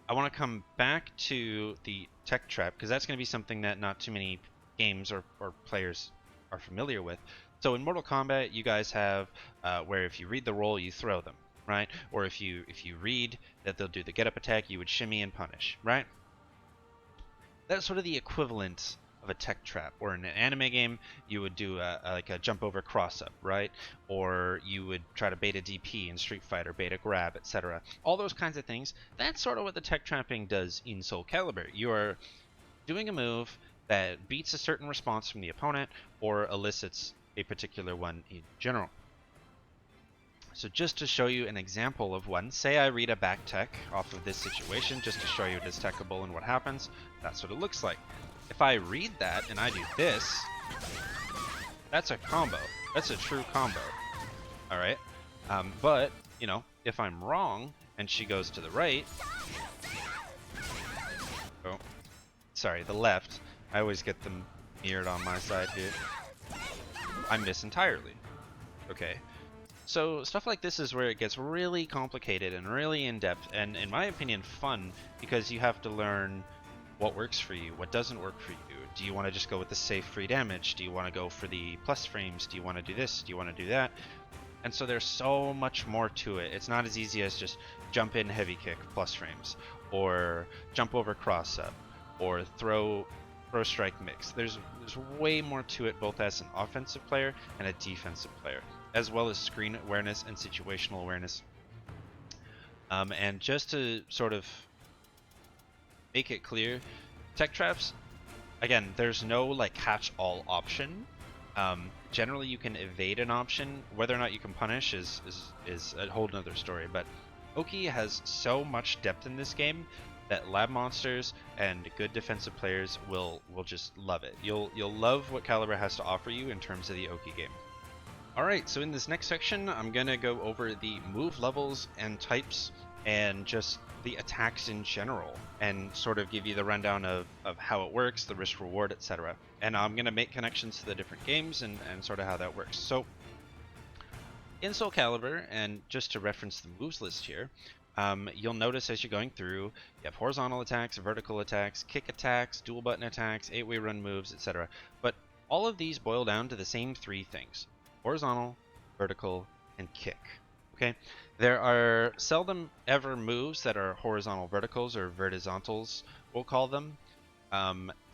I want to come back to the tech trap, because that's going to be something that not too many games or players are familiar with. So in Mortal Kombat, you guys have where if you read the roll, you throw them, right? Or if you read that they'll do the get up attack, you would shimmy and punish, right? That's sort of the equivalent of a tech trap. Or in an anime game, you would do like a jump over cross up, right? Or you would try to bait a DP in Street Fighter, bait a grab, etc. All those kinds of things. That's sort of what the tech trapping does in Soul Calibur. You are doing a move that beats a certain response from the opponent or elicits a particular one in general. So just to show you an example of one, say I read a back tech off of this situation, just to show you it is techable and what happens, that's what it looks like. If I read that and I do this, that's a combo. That's a true combo. Alright? But, if I'm wrong and she goes to the right, oh, sorry, the left, I always get them mirrored on my side here, I miss entirely. Okay. So stuff like this is where it gets really complicated and really in-depth, and in my opinion fun, because you have to learn what works for you, what doesn't work for you. Do you want to just go with the safe free damage? Do you want to go for the plus frames? Do you want to do this? Do you want to do that? And so there's so much more to it. It's not as easy as just jump in heavy kick plus frames, or jump over cross up, or throw strike mix. There's way more to it, both as an offensive player and a defensive player, as well as screen awareness and situational awareness. And just to sort of make it clear, tech traps, again, there's no like catch all option. Generally you can evade an option. Whether or not you can punish is a whole nother story, but Oki has so much depth in this game that lab monsters and good defensive players will just love it. You'll love what Caliber has to offer you in terms of the Oki game. Alright, so in this next section I'm gonna go over the move levels and types and just the attacks in general, and sort of give you the rundown of how it works, the risk reward, etc. And I'm going to make connections to the different games and sort of how that works. So in Soul Calibur, and just to reference the moves list here, you'll notice as you're going through, you have horizontal attacks, vertical attacks, kick attacks, dual button attacks, 8-way run moves, etc. But all of these boil down to the same three things: horizontal, vertical, and kick. Okay, there are seldom ever moves that are horizontal verticals, or vertizontals, we'll call them.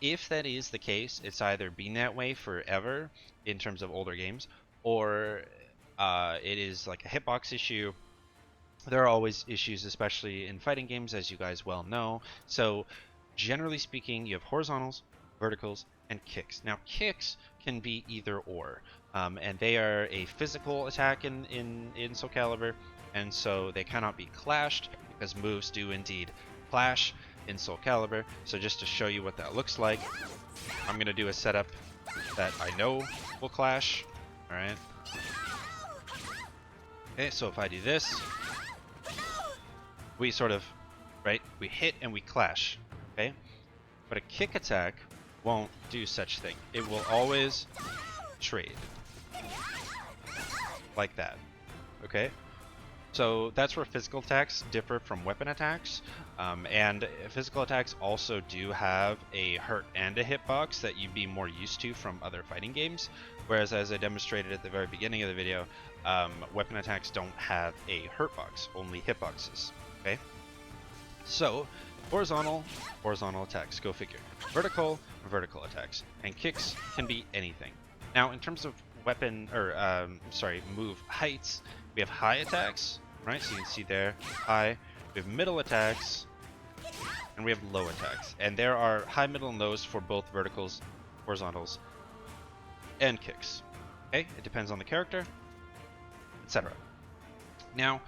If that is the case, it's either been that way forever in terms of older games, or it is like a hitbox issue. There are always issues, especially in fighting games, as you guys well know. So generally speaking, you have horizontals, verticals, and kicks. Now kicks can be either or. And they are a physical attack in Soul Calibur, and so they cannot be clashed, because moves do indeed clash in Soul Calibur. So just to show you what that looks like, I'm going to do a setup that I know will clash. Alright. Okay, so if I do this, we sort of, right, we hit and we clash, okay? But a kick attack won't do such thing. It will always trade. Like that, okay? So that's where physical attacks differ from weapon attacks, and physical attacks also do have a hurt and a hitbox that you'd be more used to from other fighting games, whereas as I demonstrated at the very beginning of the video, weapon attacks don't have a hurt box, only hitboxes, okay? So horizontal attacks, go figure. Vertical attacks, and kicks can be anything. Now in terms of weapon, or move heights, we have high attacks, right? So you can see there, high. We have middle attacks, and we have low attacks. And there are high, middle, and lows for both verticals, horizontals, and kicks. Okay, it depends on the character, etc. Now,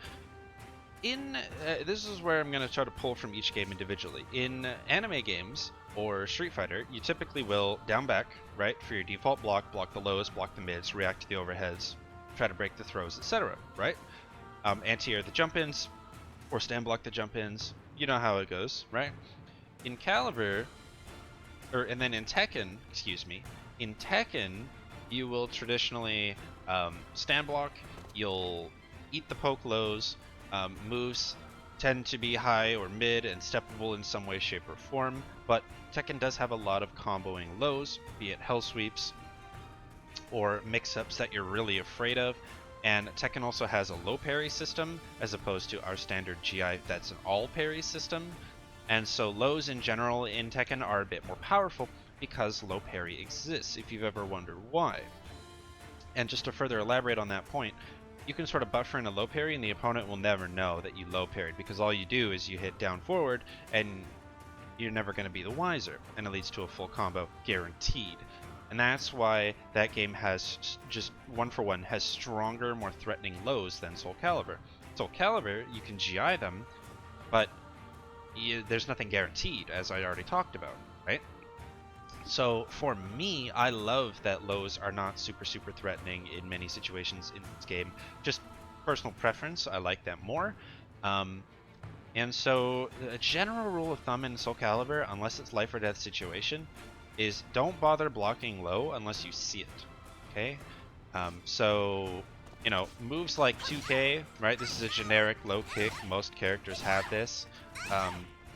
in this is where I'm going to try to pull from each game individually. In anime games or Street Fighter, you typically will down back, right, for your default block the lows, block the mids, react to the overheads, try to break the throws, etc., right? Anti-air the jump-ins, or stand block the jump-ins. You know how it goes, right? In Calibur, and then in Tekken, in Tekken, you will traditionally stand block, you'll eat the poke lows, moves tend to be high or mid and steppable in some way, shape, or form, but Tekken does have a lot of comboing lows, be it hell sweeps or mix-ups that you're really afraid of, and Tekken also has a low parry system as opposed to our standard GI that's an all parry system, and so lows in general in Tekken are a bit more powerful because low parry exists, if you've ever wondered why. And just to further elaborate on that point, you can sort of buffer in a low parry and the opponent will never know that you low parried, because all you do is you hit down forward and you're never going to be the wiser, and it leads to a full combo guaranteed. And that's why that game has just one-for-one has stronger, more threatening lows than Soul Calibur. Soul Calibur, you can GI them, but there's nothing guaranteed, as I already talked about, right? So for me, I love that lows are not super threatening in many situations in this game. Just personal preference, I like them more. And so a general rule of thumb in Soul Calibur, unless it's life or death situation, is don't bother blocking low unless you see it, okay? So, you know, moves like 2K, right? This is a generic low kick. Most characters have this.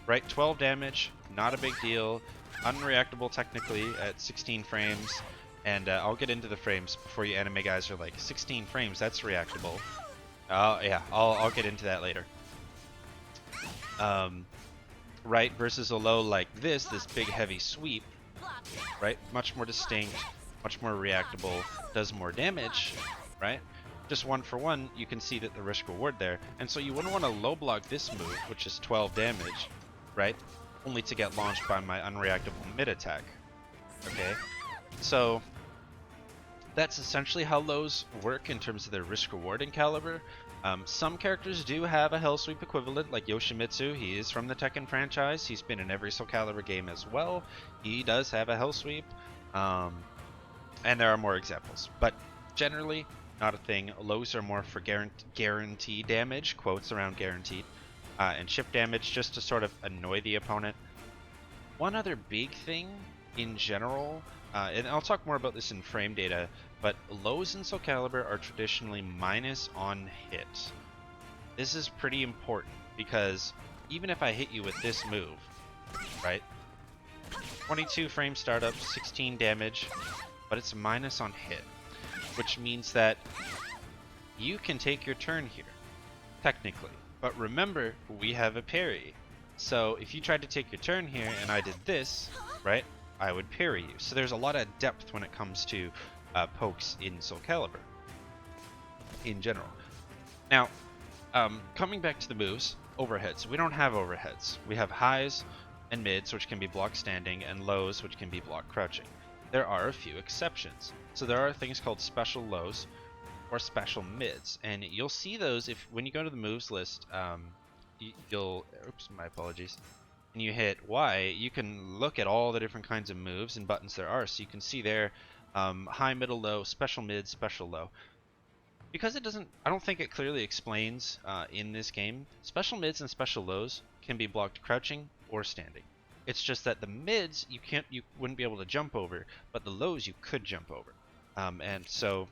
right? 12 damage, not a big deal, unreactable technically at 16 frames, and I'll get into the frames before you anime guys are like, 16 frames, that's reactable. Yeah, I'll get into that later. Right, versus a low like this big heavy sweep, right? Much more distinct, much more reactable, does more damage, right? Just one for one, you can see that the risk reward there. And so you wouldn't want to low block this move, which is 12 damage, right? Only to get launched by my unreactable mid attack. Okay? So that's essentially how lows work in terms of their risk reward in Caliber. Some characters do have a Hell Sweep equivalent, like Yoshimitsu. He is from the Tekken franchise. He's been in every Soul Calibur game as well. He does have a Hell Sweep. And there are more examples. But generally, not a thing. Lows are more for guaranteed damage, quotes around guaranteed, and chip damage just to sort of annoy the opponent. One other big thing in general, and I'll talk more about this in frame data, but lows in Soul Calibur are traditionally minus on hit. This is pretty important because even if I hit you with this move, right? 22 frame startup, 16 damage, but it's minus on hit, which means that you can take your turn here, technically. But remember, we have a parry. So if you tried to take your turn here and I did this, right, I would parry you. So there's a lot of depth when it comes to pokes in Soul Calibur in general. Now, coming back to the moves, overheads. We don't have overheads. We have highs and mids, which can be blocked standing, and lows, which can be blocked crouching. There are a few exceptions. So there are things called special lows or special mids, and you'll see those when you go to the moves list. Oops, my apologies. And you hit Y, you can look at all the different kinds of moves and buttons there are. So you can see there, high, middle, low, special mid, special low. Because I don't think it clearly explains in this game, special mids and special lows can be blocked crouching or standing. It's just that the mids you wouldn't be able to jump over, but the lows you could jump over. And so,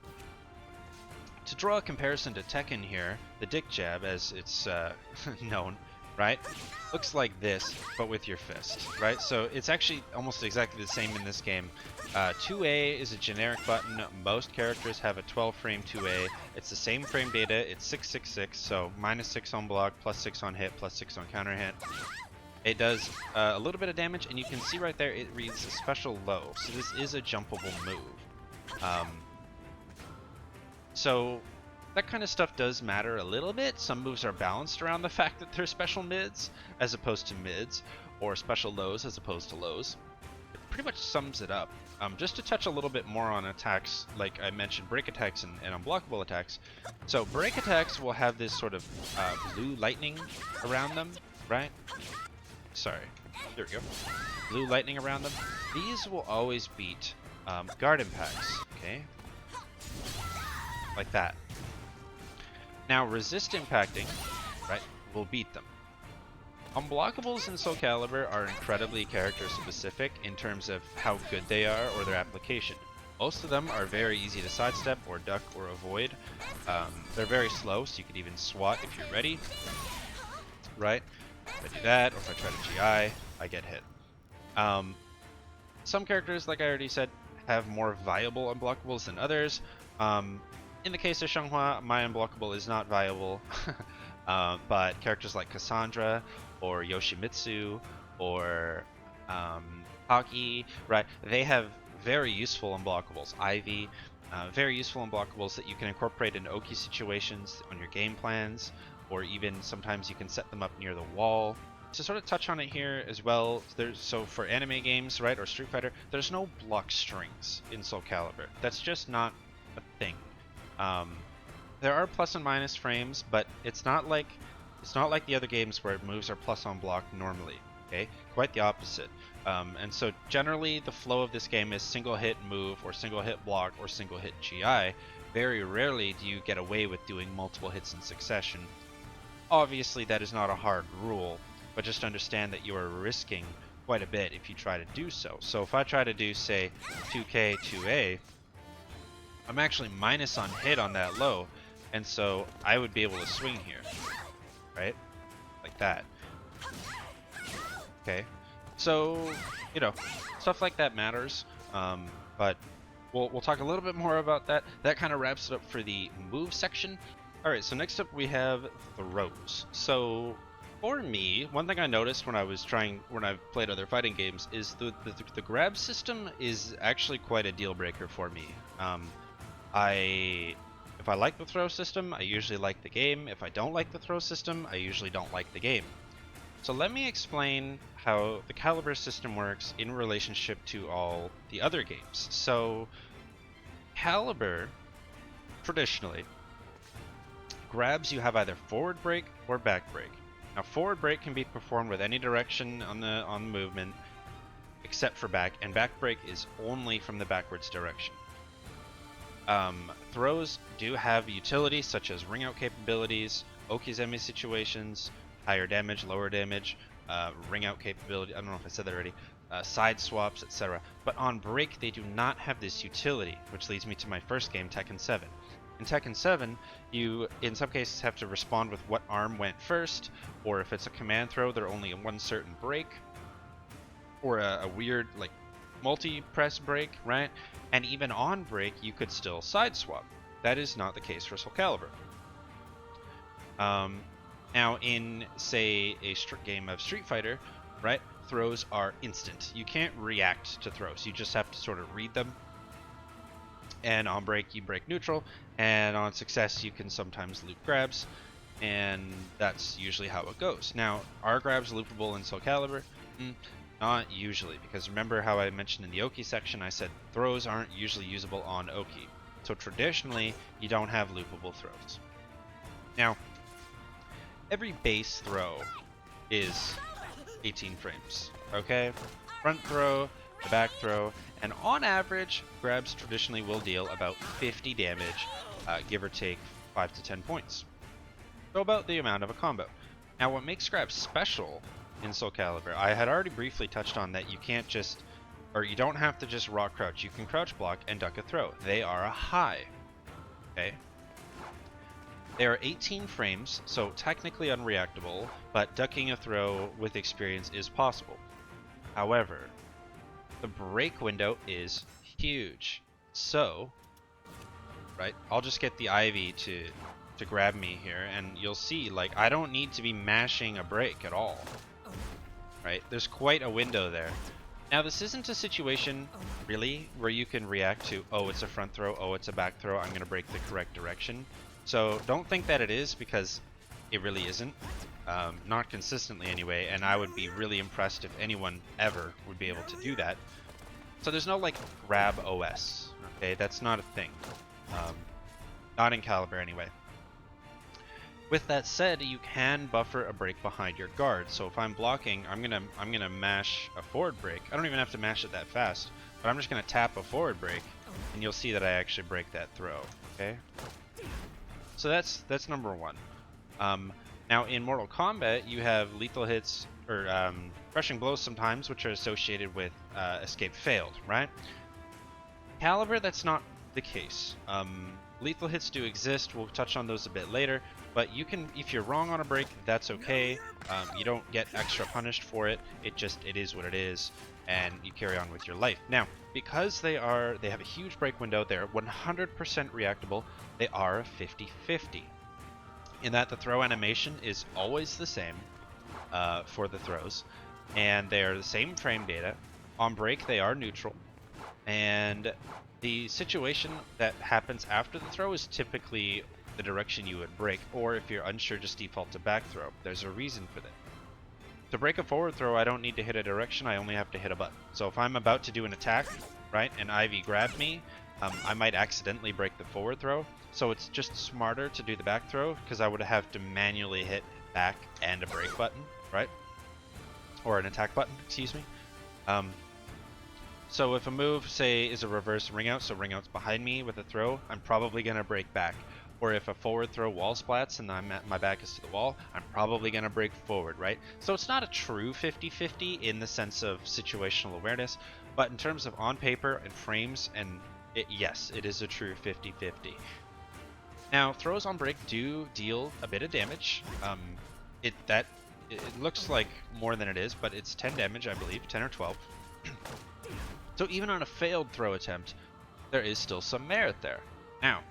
to draw a comparison to Tekken here, the dick jab, as it's known, right, looks like this, but with your fist, right? So it's actually almost exactly the same in this game. 2A is a generic button. Most characters have a 12 frame 2A. It's the same frame data. It's 666, so -6 on block, +6 on hit, +6 on counter hit. It does a little bit of damage, and you can see right there it reads a special low. So this is a jumpable move. So that kind of stuff does matter a little bit. Some moves are balanced around the fact that they're special mids as opposed to mids, or special lows as opposed to lows. It pretty much sums it up. Just to touch a little bit more on attacks, like I mentioned, break attacks and unblockable attacks. So break attacks will have this sort of blue lightning around them, right? Sorry, there we go. Blue lightning around them. These will always beat guard impacts, okay? Like that. Now, resist impacting, right, will beat them. Unblockables in Soul Calibur are incredibly character specific in terms of how good they are or their application. Most of them are very easy to sidestep or duck or avoid. They're very slow, so you could even swat if you're ready, right? If I do that, or if I try to GI, I get hit. Some characters, like I already said, have more viable unblockables than others. In the case of Xianghua, my unblockable is not viable, but characters like Cassandra, or Yoshimitsu, or Aki, right, they have very useful unblockables. Ivy, very useful unblockables that you can incorporate in Oki situations on your game plans, or even sometimes you can set them up near the wall. To sort of touch on it here as well, so for anime games, right, or Street Fighter, there's no block strings in Soul Calibur. That's just not a thing. There are plus and minus frames, but it's not like the other games where moves are plus on block normally. Okay, quite the opposite. And so generally the flow of this game is single hit move, or single hit block, or single hit GI. Very rarely do you get away with doing multiple hits in succession. Obviously that is not a hard rule, but just understand that you are risking quite a bit if you try to do so. So if I try to do, say, 2K, 2A, I'm actually minus on hit on that low, and so I would be able to swing here, right? Like that. Okay, so stuff like that matters. But we'll talk a little bit more about that. That kind of wraps it up for the move section. All right, so next up we have throws. So for me, one thing I noticed when I've played other fighting games is the grab system is actually quite a deal breaker for me. If I like the throw system, I usually like the game. If I don't like the throw system, I usually don't like the game. So let me explain how the caliber system works in relationship to all the other games. So caliber, traditionally, grabs you have either forward break or back break. Now forward break can be performed with any direction on the movement except for back, and back break is only from the backwards direction. Throws do have utility such as ring out capabilities, Okizeme situations, higher damage, lower damage, ring out capability, I don't know if I said that already, side swaps, etc. But on break they do not have this utility, which leads me to my first game, Tekken 7. In Tekken 7, you in some cases have to respond with what arm went first, or if it's a command throw, they're only in one certain break, or a weird like multi-press break, right? And even on break, you could still side swap. That is not the case for Soul Calibur. Now, in say a game of Street Fighter, right? Throws are instant. You can't react to throws. You just have to sort of read them. And on break, you break neutral, and on success, you can sometimes loop grabs, and that's usually how it goes. Now, are grabs loopable in Soul Calibur? Not usually, because remember how I mentioned in the Oki section, I said throws aren't usually usable on Oki. So traditionally, you don't have loopable throws. Now, every base throw is 18 frames, okay? Front throw, the back throw, and on average, grabs traditionally will deal about 50 damage, give or take 5 to 10 points. So about the amount of a combo. Now, what makes grabs special in Soul Calibur, I had already briefly touched on that you can't just, or you don't have to just raw crouch. You can crouch block and duck a throw. They are a high, okay? They are 18 frames, so technically unreactable, but ducking a throw with experience is possible. However, the break window is huge. So, right, I'll just get the Ivy to grab me here, and you'll see, like, I don't need to be mashing a break at all. Right? There's quite a window there. Now, this isn't a situation, really, where you can react to, oh, it's a front throw, oh, it's a back throw, I'm going to break the correct direction. So don't think that it is, because it really isn't. Not consistently, anyway, and I would be really impressed if anyone ever would be able to do that. So there's no, like, grab OS, okay? That's not a thing. Not in Calibur, anyway. With that said, you can buffer a break behind your guard. So if I'm blocking, I'm gonna mash a forward break. I don't even have to mash it that fast, but I'm just gonna tap a forward break, and you'll see that I actually break that throw. Okay. So that's number one. Now in Mortal Kombat, you have lethal hits or crushing blows sometimes, which are associated with escape failed, right? Calibur, that's not the case. Lethal hits do exist. We'll touch on those a bit later. But you can, if you're wrong on a break, that's okay. You don't get extra punished for it. It is what it is, and you carry on with your life. Now, because they have a huge break window, they're 100% reactable. They are a 50-50, in that the throw animation is always the same for the throws, and they are the same frame data. On break, they are neutral, and the situation that happens after the throw is typically the direction you would break, or if you're unsure, just default to back throw. There's a reason for that. To break a forward throw, I don't need to hit a direction, I only have to hit a button. So if I'm about to do an attack, right, and Ivy grabbed me, I might accidentally break the forward throw. So it's just smarter to do the back throw, because I would have to manually hit back and a break button, right? Or an attack button, excuse me. So if a move, say, is a reverse ring out, so ring out's behind me with a throw, I'm probably going to break back. Or if a forward throw wall splats and my back is to the wall, I'm probably going to break forward, right? So it's not a true 50-50 in the sense of situational awareness, but in terms of on paper and frames, and yes, it is a true 50-50. Now, throws on break do deal a bit of damage. That it looks like more than it is, but it's 10 damage, I believe, 10 or 12. So even on a failed throw attempt, there is still some merit there. Now,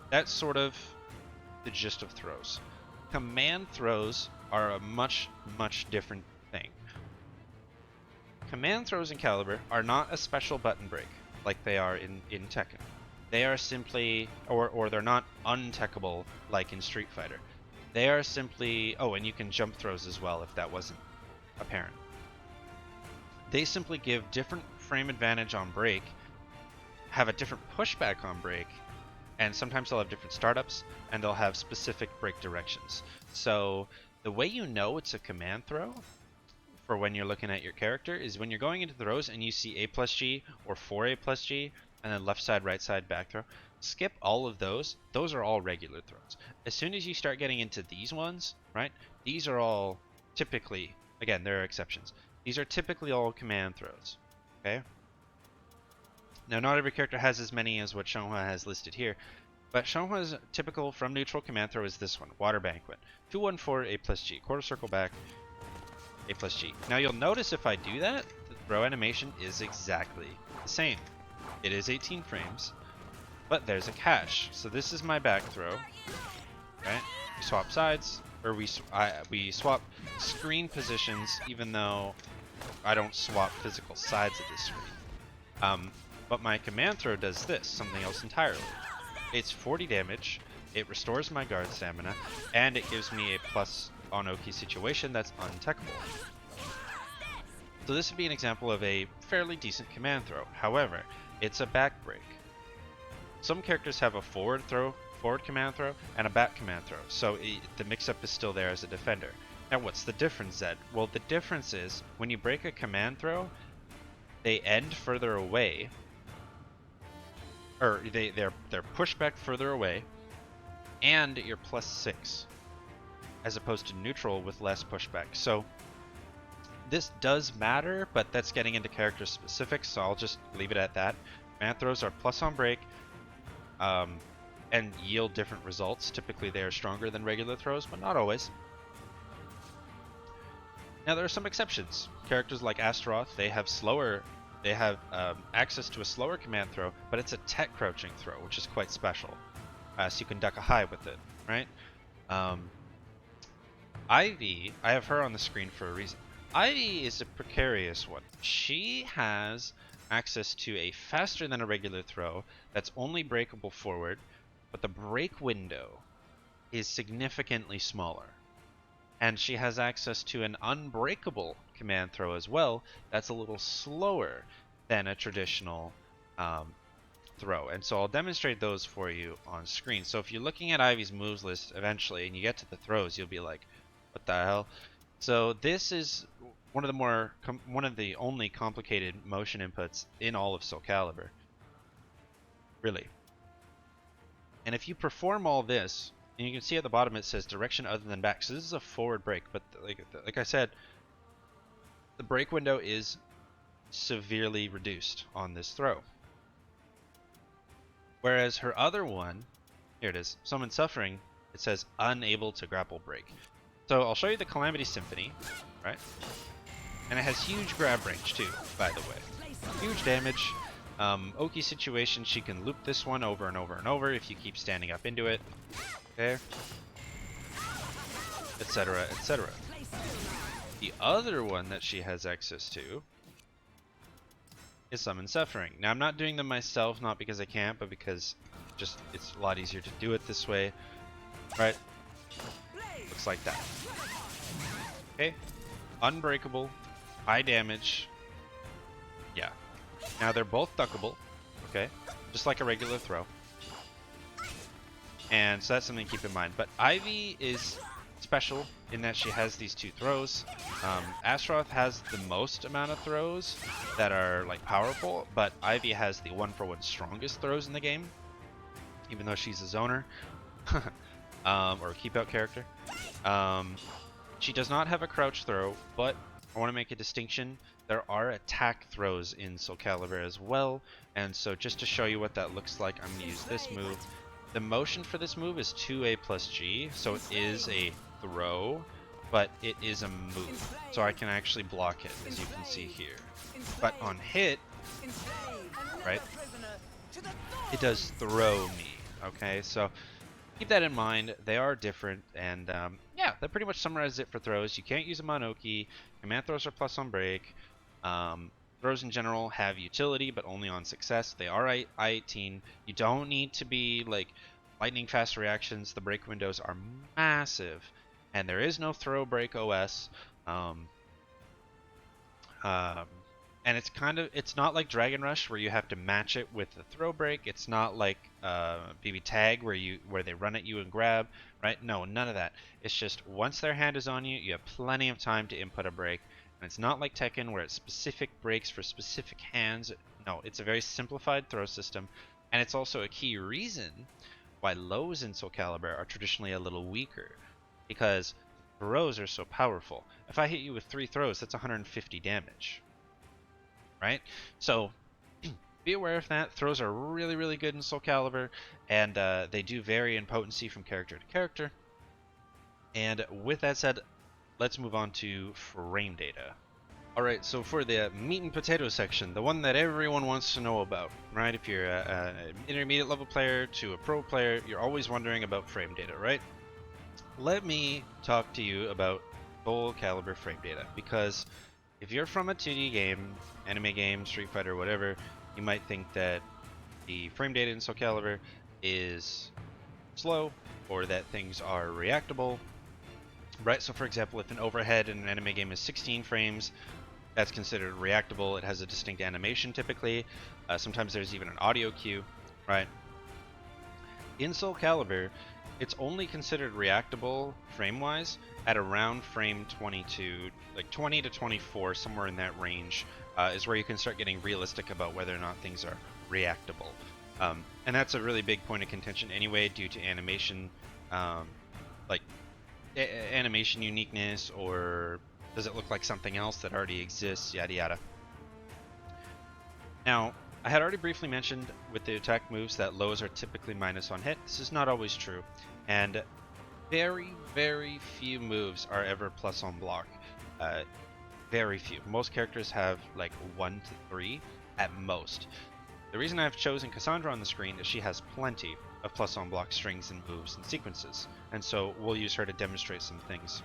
that's sort of the gist of throws. Command throws are a much, much different thing. Command throws in Caliber are not a special button break like they are in Tekken. They are simply, or they're not untechable like in Street Fighter. They are simply, oh, and you can jump throws as well if that wasn't apparent. They simply give different frame advantage on break, have a different pushback on break, and sometimes they'll have different startups, and they'll have specific break directions. So the way you know it's a command throw for when you're looking at your character is when you're going into throws and you see A plus G or 4A plus G, and then left side, right side, back throw. Skip all of those. Those are all regular throws. As soon as you start getting into these ones, right, these are all typically, again, there are exceptions. These are typically all command throws, okay? Now, not every character has as many as what Xianghua has listed here, but Xianghua's typical from neutral command throw is this one, Water Banquet. 214, A plus G. Quarter circle back, A plus G. Now, you'll notice if I do that, the throw animation is exactly the same. It is 18 frames, but there's a catch. So this is my back throw, right? We swap sides, or we swap screen positions, even though I don't swap physical sides of this screen. But my command throw does this, something else entirely. It's 40 damage, it restores my guard stamina, and it gives me a plus on Oki situation that's untechable. So this would be an example of a fairly decent command throw. However, it's a back break. Some characters have a forward command throw, and a back command throw, so the mix-up is still there as a defender. Now what's the difference, Zedd? Well, the difference is, when you break a command throw, they end further away, or they're pushed back further away, and you're +6, as opposed to neutral with less pushback. So this does matter, but that's getting into character specifics, so I'll just leave it at that. Command throws are plus on break, and yield different results. Typically they are stronger than regular throws, but not always. Now there are some exceptions. Characters like Astaroth, they have access to a slower command throw, but it's a tech crouching throw, which is quite special. So you can duck a high with it, right? Ivy, I have her on the screen for a reason. Ivy is a precarious one. She has access to a faster than a regular throw that's only breakable forward, but the break window is significantly smaller. And she has access to an unbreakable command throw as well that's a little slower than a traditional throw. And so I'll demonstrate those for you on screen. So if you're looking at Ivy's moves list eventually and you get to the throws, you'll be like, what the hell? So this is one of the only complicated motion inputs in all of Soul Calibur. Really. And if you perform all this, and you can see at the bottom it says direction other than back. So this is a forward break, but like I said, the break window is severely reduced on this throw. Whereas her other one, here it is, Summon Suffering, it says unable to grapple break. So I'll show you the Calamity Symphony, right? And it has huge grab range too, by the way. Huge damage. Oki situation, she can loop this one over and over and over if you keep standing up into it. Okay. Etc, etc. The other one that she has access to is Summon Suffering. Now I'm not doing them myself, not because I can't, but because just it's a lot easier to do it this way. Right? Looks like that. Okay. Unbreakable. High damage. Yeah. Now they're both duckable. Okay. Just like a regular throw. And so that's something to keep in mind. But Ivy is special in that she has these two throws. Astaroth has the most amount of throws that are like powerful, but Ivy has the 1-for-1 strongest throws in the game, even though she's a zoner or a keep out character. She does not have a crouch throw, but I want to make a distinction. There are attack throws in Soul Calibur as well, and so just to show you what that looks like, I'm going to use this move. The motion for this move is 2A plus G, so it is a throw, but it is a move, so I can actually block it, as you can see here. But on hit, right, it does throw me, okay? So keep that in mind. They are different, and yeah, that pretty much summarizes it for throws. You can't use them on Oki. Command throws are plus on break. Throws in general have utility, but only on success. They are I-18. You don't need to be like lightning fast reactions. The break windows are massive, and there is no throw break OS. And it's not like Dragon Rush where you have to match it with the throw break. It's not like BB Tag where they run at you and grab, right? No, none of that. It's just once their hand is on you, you have plenty of time to input a break. And it's not like Tekken where it's specific breaks for specific hands. No, it's a very simplified throw system, and it's also a key reason why lows in Soul Calibur are traditionally a little weaker, because throws are so powerful. If I hit you with 3 throws, that's 150 damage. Right? So be aware of that. Throws are really, really good in Soul Calibur, and they do vary in potency from character to character. And with that said, let's move on to frame data. Alright, so for the meat and potato section, the one that everyone wants to know about, right? If you're an intermediate level player to a pro player, you're always wondering about frame data, right? Let me talk to you about Soul Calibur frame data, because if you're from a 2D game, anime game, Street Fighter, whatever, you might think that the frame data in Soul Calibur is slow, or that things are reactable, right? So for example, if an overhead in an anime game is 16 frames, that's considered reactable. It has a distinct animation typically. Sometimes there's even an audio cue, right? In Soul Calibur, it's only considered reactable frame-wise at around frame 22, like 20 to 24, somewhere in that range, is where you can start getting realistic about whether or not things are reactable. And that's a really big point of contention anyway, due to animation, like animation uniqueness, or does it look like something else that already exists, yada yada. Now, I had already briefly mentioned with the attack moves that lows are typically minus on hit. This is not always true, and very, very few moves are ever plus on block. Very few. Most characters have like 1 to 3 at most. The reason I've chosen Cassandra on the screen is she has plenty of plus on block strings and moves and sequences, and so we'll use her to demonstrate some things.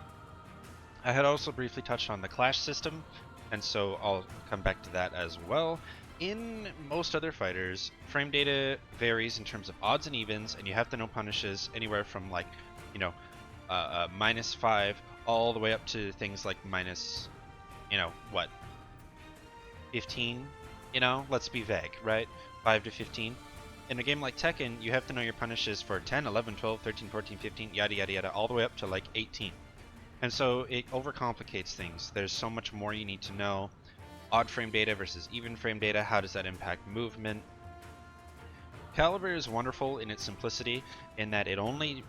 I had also briefly touched on the clash system, and so I'll come back to that as well. In most other fighters, frame data varies in terms of odds and evens, and you have to know punishes anywhere from like, you know, -5 all the way up to things like minus, you know, what, 15? You know, let's be vague, right? 5 to 15. In a game like Tekken, you have to know your punishes for 10, 11, 12, 13, 14, 15, yada yada yada, all the way up to like 18. And so it overcomplicates things. There's so much more you need to know. Odd frame data versus even frame data, how does that impact movement? Calibur is wonderful in its simplicity in that it only,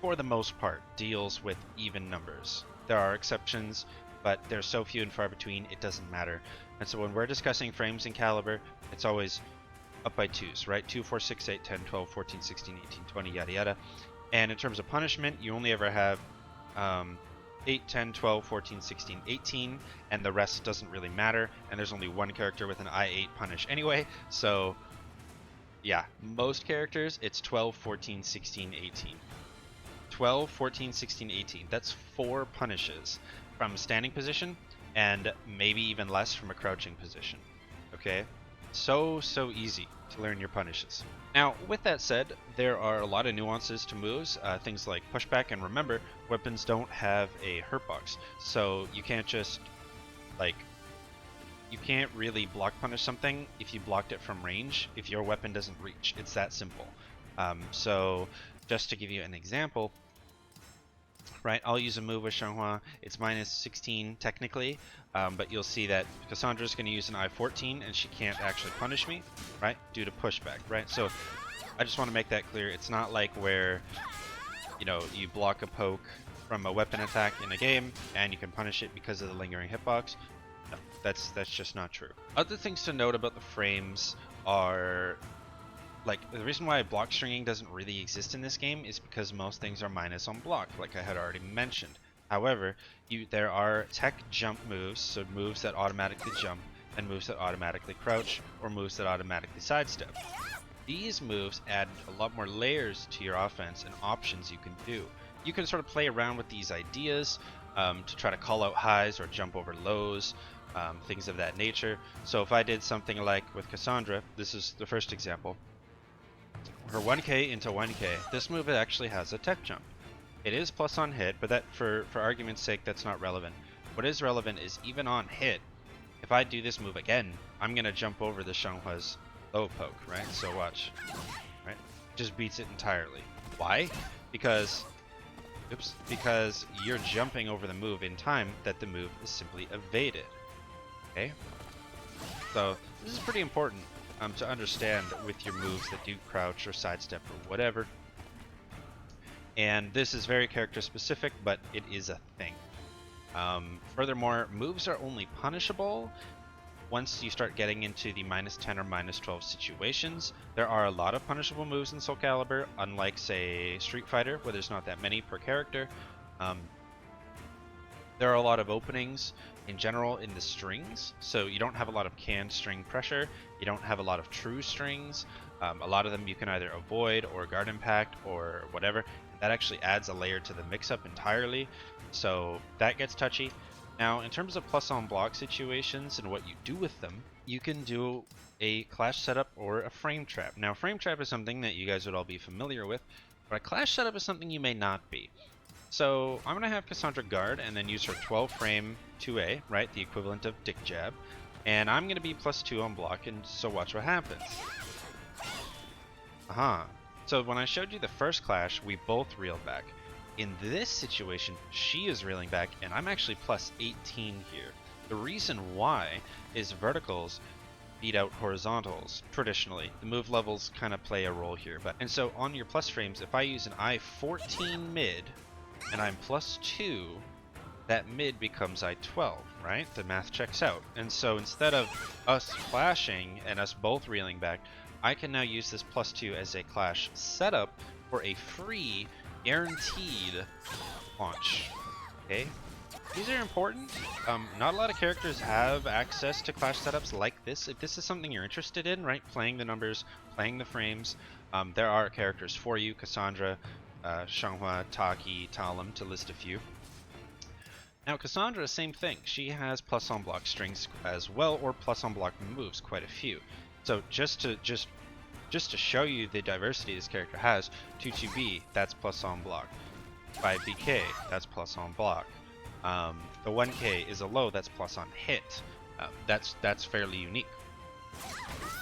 for the most part, deals with even numbers. There are exceptions, but they're so few and far between, it doesn't matter. And so when we're discussing frames in Calibur, it's always up by 2s, right? 2, 4, 6, 8, 10, 12, 14, 16, 18, 20, yada yada. And in terms of punishment, you only ever have 8, 10, 12, 14, 16, 18, and the rest doesn't really matter, and there's only one character with an I-8 punish anyway, so yeah, most characters, it's 12, 14, 16, 18. 12, 14, 16, 18, that's 4 punishes from standing position, and maybe even less from a crouching position, okay? So easy to learn your punishes. Now, with that said, there are a lot of nuances to moves, things like pushback, and remember, weapons don't have a hurt box, so you can't just, like, you can't really block punish something if you blocked it from range if your weapon doesn't reach. It's that simple. So, just to give you an example, right, I'll use a move with Xianghua. It's -16 technically, but you'll see that Cassandra's going to use an I-14 and she can't actually punish me, right, due to pushback, right? So I just want to make that clear. It's not like where, you know, you block a poke from a weapon attack in a game and you can punish it because of the lingering hitbox. No, that's just not true. Other things to note about the frames are, like, the reason why block stringing doesn't really exist in this game is because most things are minus on block, like I had already mentioned. However, there are tech jump moves, so moves that automatically jump, and moves that automatically crouch, or moves that automatically sidestep. These moves add a lot more layers to your offense and options you can do. You can sort of play around with these ideas to try to call out highs or jump over lows, things of that nature. So if I did something like with Cassandra, this is the first example. Her 1k into 1k, this move actually has a tech jump. It is plus on hit, but that for argument's sake, that's not relevant. What is relevant is even on hit, if I do this move again, I'm going to jump over the Xianghua's low poke, right? So watch, right? Just beats it entirely. Why? Because you're jumping over the move in time that the move is simply evaded. Okay? So this is pretty important to understand with your moves that do crouch or sidestep or whatever. And this is very character specific, but it is a thing. Furthermore, moves are only punishable once you start getting into the -10 or -12 situations. There are a lot of punishable moves in Soul Calibur, unlike, say, Street Fighter, where there's not that many per character. There are a lot of openings in general in the strings, so you don't have a lot of canned string pressure, you don't have a lot of true strings. A lot of them you can either avoid or guard impact or whatever. That actually adds a layer to the mix-up entirely, so that gets touchy. Now, in terms of plus on block situations and what you do with them, you can do a clash setup or a frame trap. Now, frame trap is something that you guys would all be familiar with, but a clash setup is something you may not be. So I'm going to have Cassandra guard and then use her 12 frame 2A, right, the equivalent of Dick Jab, and I'm going to be +2 on block, and so watch what happens. So when I showed you the first clash, we both reeled back. In this situation, she is reeling back, and I'm actually +18 here. The reason why is verticals beat out horizontals, traditionally. The move levels kind of play a role here. And so on your plus frames, if I use an I-14 mid, and I'm +2, that mid becomes I-12, right? The math checks out. And so instead of us clashing and us both reeling back, I can now use this +2 as a clash setup for a free, guaranteed launch. Okay? These are important. Not a lot of characters have access to clash setups like this. If this is something you're interested in, right? Playing the numbers, playing the frames, there are characters for you. Cassandra, Xianghua, Taki, Talum, to list a few. Now Cassandra, same thing. She has plus on block strings as well, or plus on block moves, quite a few. So just to show you the diversity this character has, 2-2B, that's plus on block. 5BK, that's plus on block. The 1K is a low, that's plus on hit. That's fairly unique.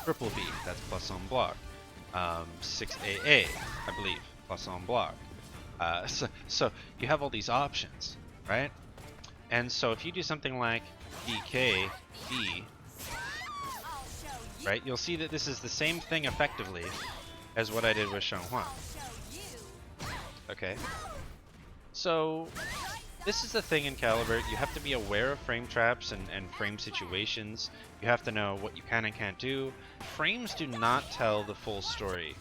Triple B, that's plus on block. 6AA, I believe, plus on block. So you have all these options, right? And so if you do something like BKB, right, you'll see that this is the same thing effectively as what I did with Xianghua. Okay. So this is the thing in Calibur. You have to be aware of frame traps and frame situations. You have to know what you can and can't do. Frames do not tell the full story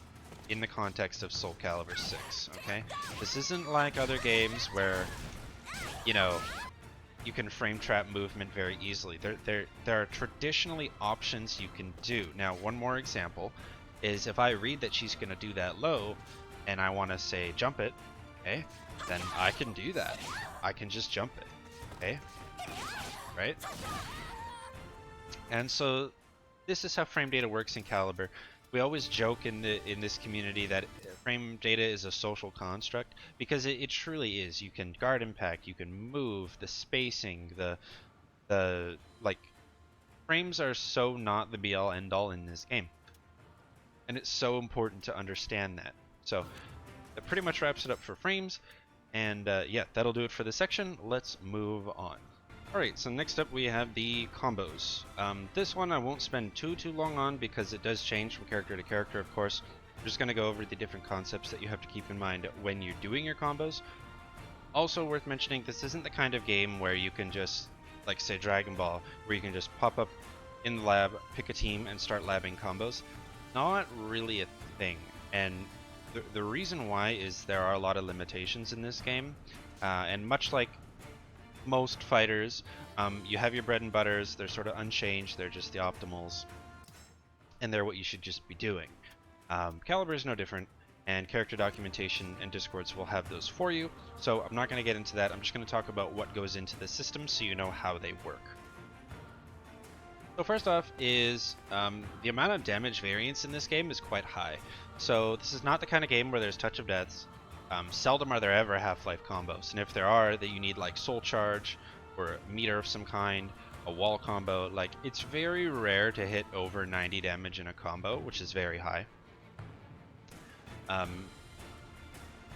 in the context of Soul Calibur 6, okay? This isn't like other games where, you know, you can frame trap movement very easily. There are traditionally options you can do. Now, one more example is if I read that she's going to do that low, and I want to say jump it, okay, then I can do that. I can just jump it, okay, right? And so this is how frame data works in Calibur. We always joke in this community that frame data is a social construct, because it truly is. You can guard impact, you can move, the spacing, the like, frames are so not the be all end all in this game. And it's so important to understand that. So that pretty much wraps it up for frames, and yeah, that'll do it for this section. Let's move on. Alright, so next up we have the combos. This one I won't spend too long on because it does change from character to character, of course. I'm just going to go over the different concepts that you have to keep in mind when you're doing your combos. Also worth mentioning, this isn't the kind of game where you can just, like say Dragon Ball, where you can just pop up in the lab, pick a team, and start labbing combos. Not really a thing, and the reason why is there are a lot of limitations in this game, and much like most fighters, you have your bread and butters. They're sort of unchanged. They're just the optimals, and they're what you should just be doing. Caliber is no different, and character documentation and discords will have those for you. So I'm not going to get into that. I'm just going to talk about what goes into the system so you know how they work. So first off is the amount of damage variance in this game is quite high. So this is not the kind of game where there's touch of deaths. Seldom are there ever Half-Life combos, and if there are, that you need like soul charge or a meter of some kind, a wall combo. Like, it's very rare to hit over 90 damage in a combo, which is very high.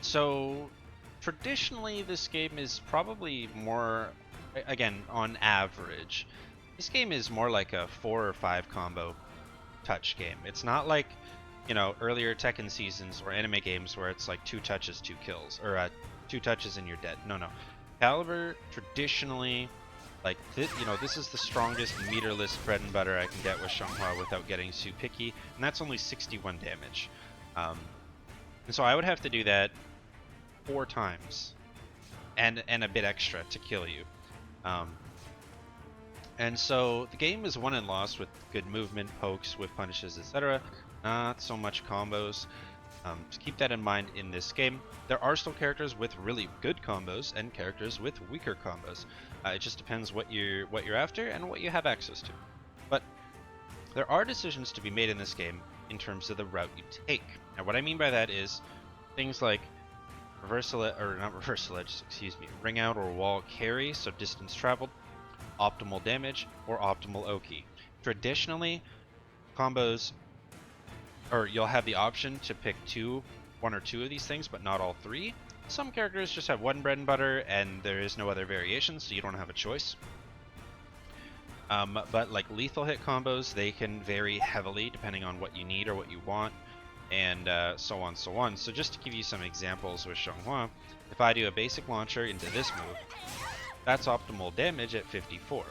So traditionally this game is probably more, again, on average, this game is more like a 4 or 5 combo touch game. It's not like, you know, earlier Tekken seasons or anime games where it's like 2 touches, 2 kills, or 2 touches and you're dead. No. Caliber traditionally, like, you know, this is the strongest meterless bread and butter I can get with Xianghua without getting too picky, and that's only 61 damage. And so I would have to do that 4 times, and a bit extra to kill you. And so the game is won and lost with good movement, pokes, whiff punishes, etc. Not so much combos. So keep that in mind in this game. There are still characters with really good combos and characters with weaker combos. It just depends what you're after and what you have access to. But there are decisions to be made in this game in terms of the route you take. Now, what I mean by that is things like ring out or wall carry, so distance traveled, optimal damage, or optimal Oki. Traditionally, combos, or you'll have the option to pick 1 or 2 of these things, but not all 3. Some characters just have 1 bread and butter, and there is no other variation, so you don't have a choice. But like lethal hit combos, they can vary heavily depending on what you need or what you want, and so on, so on. So just to give you some examples with Xianghua, if I do a basic launcher into this move, that's optimal damage at 54.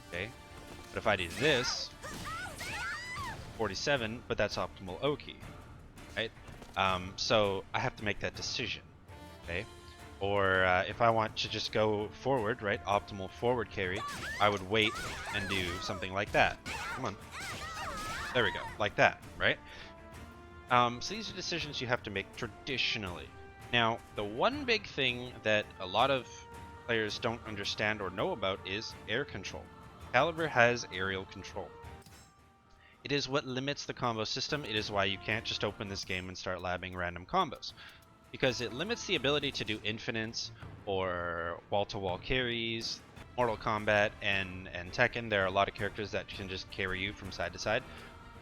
Okay, but if I do this, 47, but that's optimal Oki, right? So I have to make that decision, okay? Or if I want to just go forward, right, optimal forward carry, I would wait and do something like that. Come on. There we go, like that, right? So these are decisions you have to make traditionally. Now, the one big thing that a lot of players don't understand or know about is air control. Caliber has aerial control. It is what limits the combo system. It is why you can't just open this game and start labbing random combos, because it limits the ability to do infinites or wall-to-wall carries. Mortal Kombat and Tekken, there are a lot of characters that can just carry you from side to side.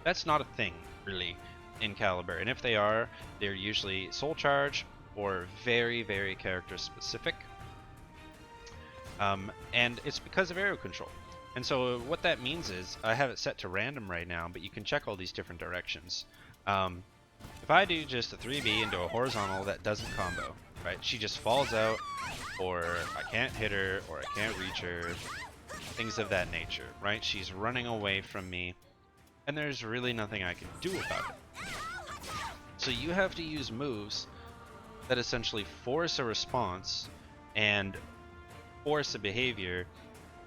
That's not a thing, really, in Caliber, and if they are, they're usually soul charge or very, very character specific. And it's because of aerial control. And so what that means is, I have it set to random right now, but you can check all these different directions. If I do just a 3B into a horizontal that doesn't combo, right, she just falls out, or I can't hit her, or I can't reach her, things of that nature, right? She's running away from me, and there's really nothing I can do about it. So you have to use moves that essentially force a response and force a behavior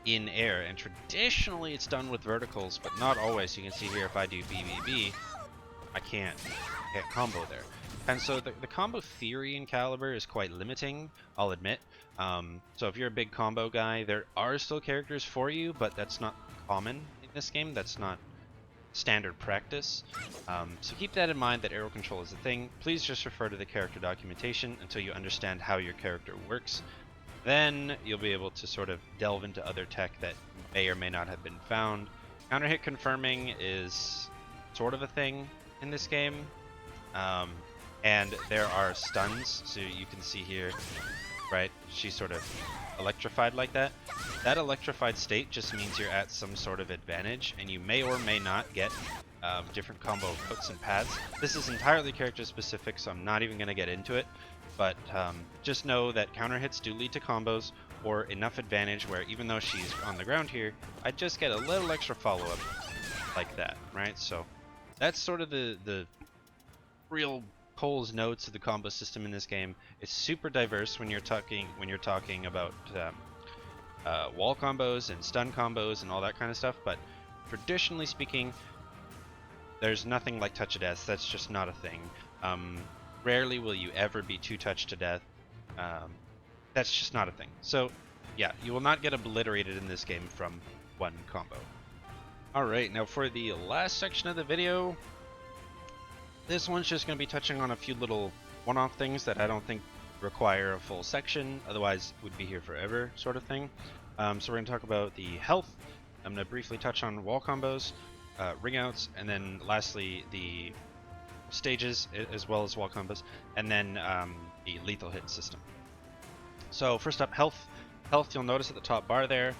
in air, and traditionally it's done with verticals, but not always. You can see here if I do BBB, I can't combo there. And so the combo theory in Caliber is quite limiting, I'll admit. So if you're a big combo guy, there are still characters for you, but that's not common in this game. That's not standard practice. So keep that in mind, that aerial control is a thing. Please just refer to the character documentation until you understand how your character works. Then you'll be able to sort of delve into other tech that may or may not have been found. Counter hit confirming is sort of a thing in this game. And there are stuns, so you can see here, right, she's sort of electrified like that. That electrified state just means you're at some sort of advantage, and you may or may not get different combo hooks and paths. This is entirely character specific, so I'm not even going to get into it. But just know that counter hits do lead to combos, or enough advantage where even though she's on the ground here, I just get a little extra follow-up like that, right? So that's sort of the real Cole's notes of the combo system in this game. It's super diverse when you're talking about wall combos and stun combos and all that kind of stuff, but traditionally speaking, there's nothing like touch of death. That's just not a thing. Rarely will you ever be 2 touch to death. That's just not a thing. So yeah, you will not get obliterated in this game from 1 combo. Alright, now for the last section of the video, this one's just going to be touching on a few little one-off things that I don't think require a full section, otherwise would be here forever sort of thing. So we're going to talk about the health. I'm going to briefly touch on wall combos, ring outs, and then lastly the stages as well as wall combos, and then the lethal hit system. So first up, health. Health, you'll notice at the top bar there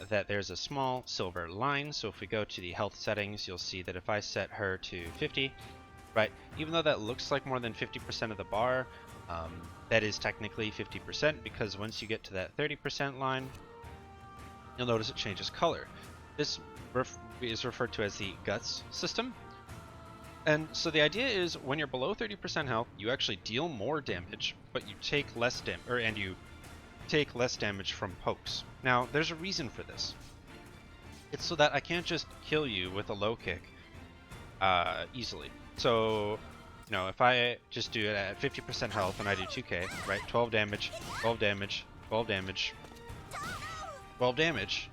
that there's a small silver line. So if we go to the health settings, you'll see that if I set her to 50, right, even though that looks like more than 50% of the bar, that is technically 50%, because once you get to that 30% line, you'll notice it changes color. This is referred to as the guts system. And so the idea is when you're below 30% health, you actually deal more damage, but you take less damage from pokes. Now, there's a reason for this. It's so that I can't just kill you with a low kick easily. So, you know, if I just do it at 50% health and I do 2k, right? 12 damage, 12 damage, 12 damage, 12 damage.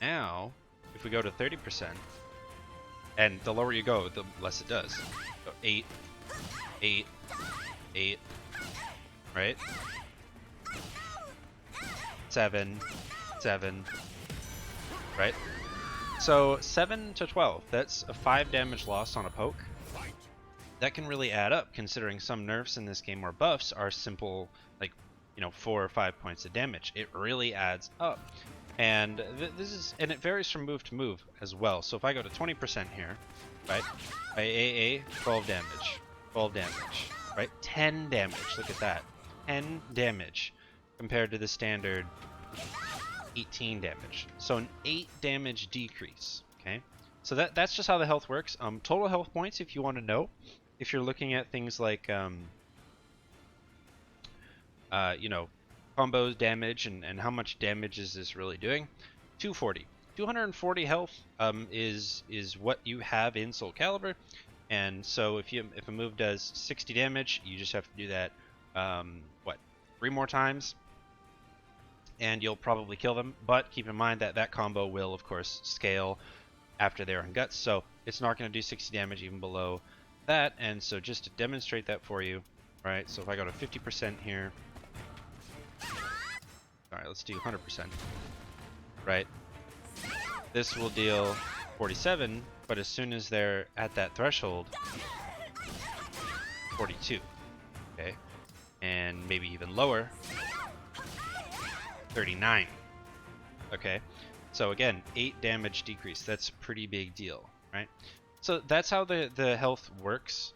Now, if we go to 30%, and the lower you go, the less it does. So 8, 8, 8, right? 7, 7, right? So 7 to 12, that's a 5 damage loss on a poke. That can really add up, considering some nerfs in this game or buffs are simple, like, you know, 4 or 5 points of damage. It really adds up. And and it varies from move to move as well. So if I go to 20% here, right, by AA, 12 damage, 12 damage, right, 10 damage, look at that, 10 damage compared to the standard 18 damage. So an 8 damage decrease, okay? So that's just how the health works. Total health points, if you want to know, if you're looking at things like, you know, combos, damage, and how much damage is this really doing? 240. 240 health is what you have in Soul Calibur, and so if a move does 60 damage, you just have to do that 3 more times, and you'll probably kill them. But keep in mind that that combo will, of course, scale after they're on guts, so it's not going to do 60 damage even below that. And so just to demonstrate that for you, right? So if I go to 50% here. Alright, let's do 100%. Right? This will deal 47, but as soon as they're at that threshold, 42. Okay? And maybe even lower, 39. Okay? So again, 8 damage decrease. That's a pretty big deal, right? So that's how the health works.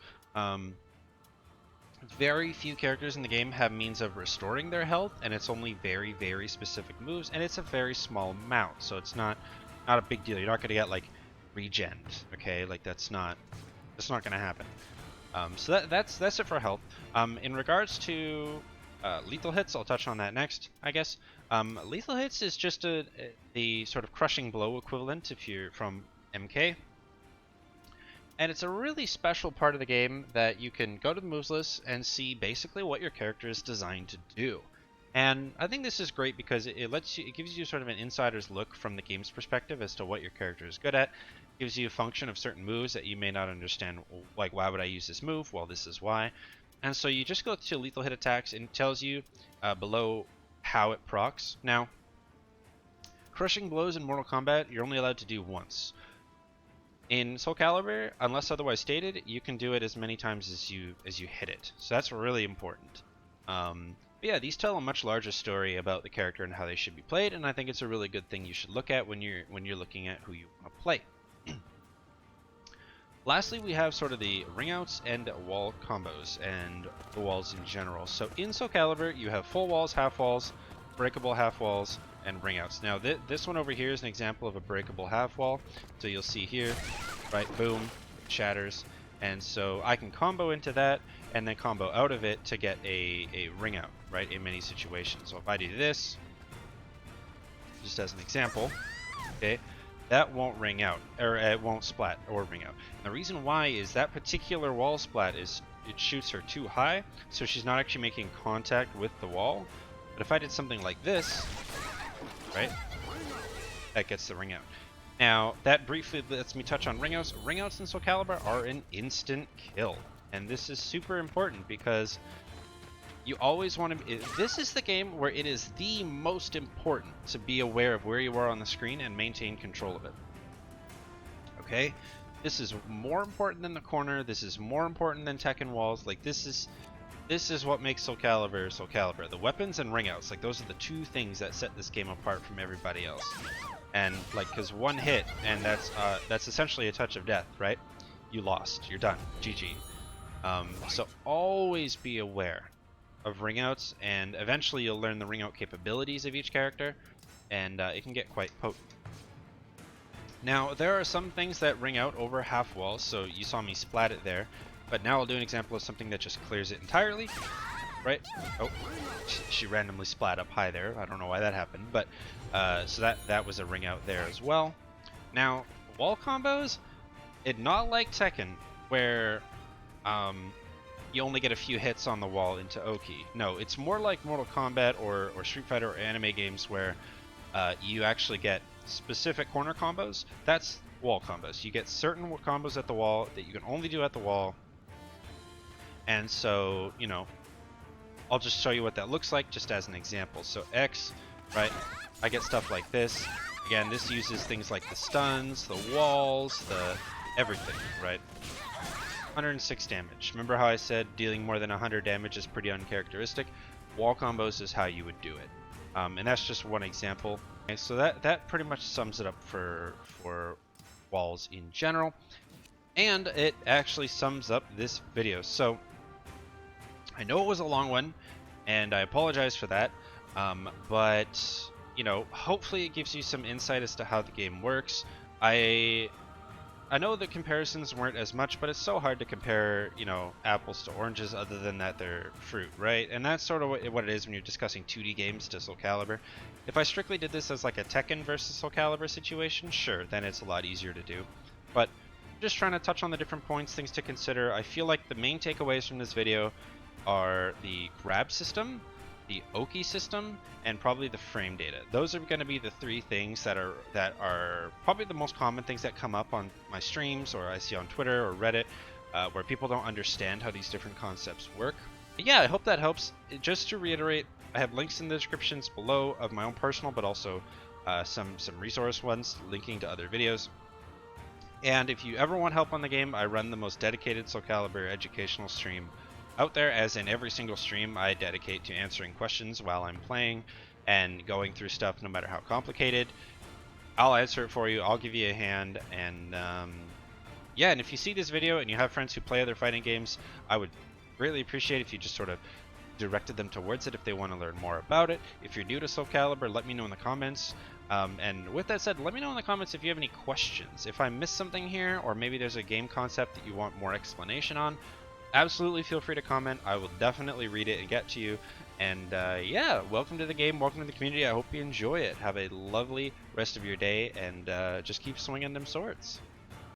Very few characters in the game have means of restoring their health, and it's only very, very specific moves, and it's a very small amount, so it's not a big deal. You're not going to get like regen, okay? Like that's not going to happen. So that's it for health. In regards to lethal hits, I'll touch on that next, I guess. Lethal hits is just the sort of crushing blow equivalent if you're from MK. And it's a really special part of the game that you can go to the moves list and see basically what your character is designed to do. And I think this is great because it gives you sort of an insider's look from the game's perspective as to what your character is good at. It gives you a function of certain moves that you may not understand, like why would I use this move? Well, this is why. And so you just go to lethal hit attacks and it tells you below how it procs. Now, crushing blows in Mortal Kombat, you're only allowed to do once. In Soul Calibur, unless otherwise stated, you can do it as many times as you hit it. So that's really important. But yeah, these tell a much larger story about the character and how they should be played, and I think it's a really good thing you should look at when you're looking at who you want to play. Lastly, we have sort of the ring outs and wall combos and the walls in general. So in Soul Calibur, you have full walls, half walls, breakable half walls, and ring outs. Now this one over here is an example of a breakable half wall. So you'll see here, right, boom, shatters. And so I can combo into that and then combo out of it to get a ring out, right, in many situations. So if I do this, just as an example, okay, that won't ring out, or it won't splat or ring out. And the reason why is that particular wall splat is it shoots her too high, so she's not actually making contact with the wall. But if I did something like this, right, that gets the ring out. Now, that briefly lets me touch on ring outs. Ring outs in Soul Calibur are an instant kill. And this is super important because you always want to... This is the game where it is the most important to be aware of where you are on the screen and maintain control of it. Okay? This is more important than the corner. This is more important than Tekken walls. Like, this is what makes Soul Calibur Soul Calibur. The weapons and ring outs, like, those are the two things that set this game apart from everybody else. And, like, because one hit, and that's essentially a touch of death, right? You lost. You're done. GG. So always be aware of ring outs, and eventually you'll learn the ring out capabilities of each character, and it can get quite potent. Now, there are some things that ring out over half walls, so you saw me splat it there, but now I'll do an example of something that just clears it entirely, right? Oh, she randomly splat up high there. I don't know why that happened, but so that was a ring out there as well. Now, wall combos, it's not like Tekken, where you only get a few hits on the wall into Oki. No, it's more like Mortal Kombat or Street Fighter or anime games where you actually get specific corner combos. That's wall combos. You get certain combos at the wall that you can only do at the wall. And so, you know, I'll just show you what that looks like just as an example. So X, right, I get stuff like this. Again, this uses things like the stuns, the walls, the everything, right? 106 damage. Remember how I said dealing more than 100 damage is pretty uncharacteristic? Wall combos is how you would do it. And that's just one example. Okay, so that pretty much sums it up for walls in general. And it actually sums up this video. So I know it was a long one, and I apologize for that. But, you know, hopefully it gives you some insight as to how the game works. I know the comparisons weren't as much, but it's so hard to compare, you know, apples to oranges other than that they're fruit, right? And that's sort of what it is when you're discussing 2D games to Soul Calibur. If I strictly did this as like a Tekken versus Soul Calibur situation, sure, then it's a lot easier to do. But I'm just trying to touch on the different points, things to consider. I feel like the main takeaways from this video are the grab system, the Oki system, and probably the frame data. Those are going to be the three things that are probably the most common things that come up on my streams, or I see on Twitter or Reddit, where people don't understand how these different concepts work. But yeah, I hope that helps. Just to reiterate, I have links in the descriptions below of my own personal, but also some resource ones linking to other videos. And if you ever want help on the game, I run the most dedicated Soul Calibur educational stream out there, as in every single stream I dedicate to answering questions while I'm playing and going through stuff no matter how complicated. I'll answer it for you, I'll give you a hand, and yeah, and if you see this video and you have friends who play other fighting games, I would greatly appreciate if you just sort of directed them towards it if they want to learn more about it. If you're new to Soul Calibur, let me know in the comments. And with that said, let me know in the comments if you have any questions. If I missed something here, or maybe there's a game concept that you want more explanation on, absolutely feel free to comment. I will definitely read it and get to you. And yeah, welcome to the game, welcome to the community. I hope you enjoy it. Have a lovely rest of your day, and just keep swinging them swords.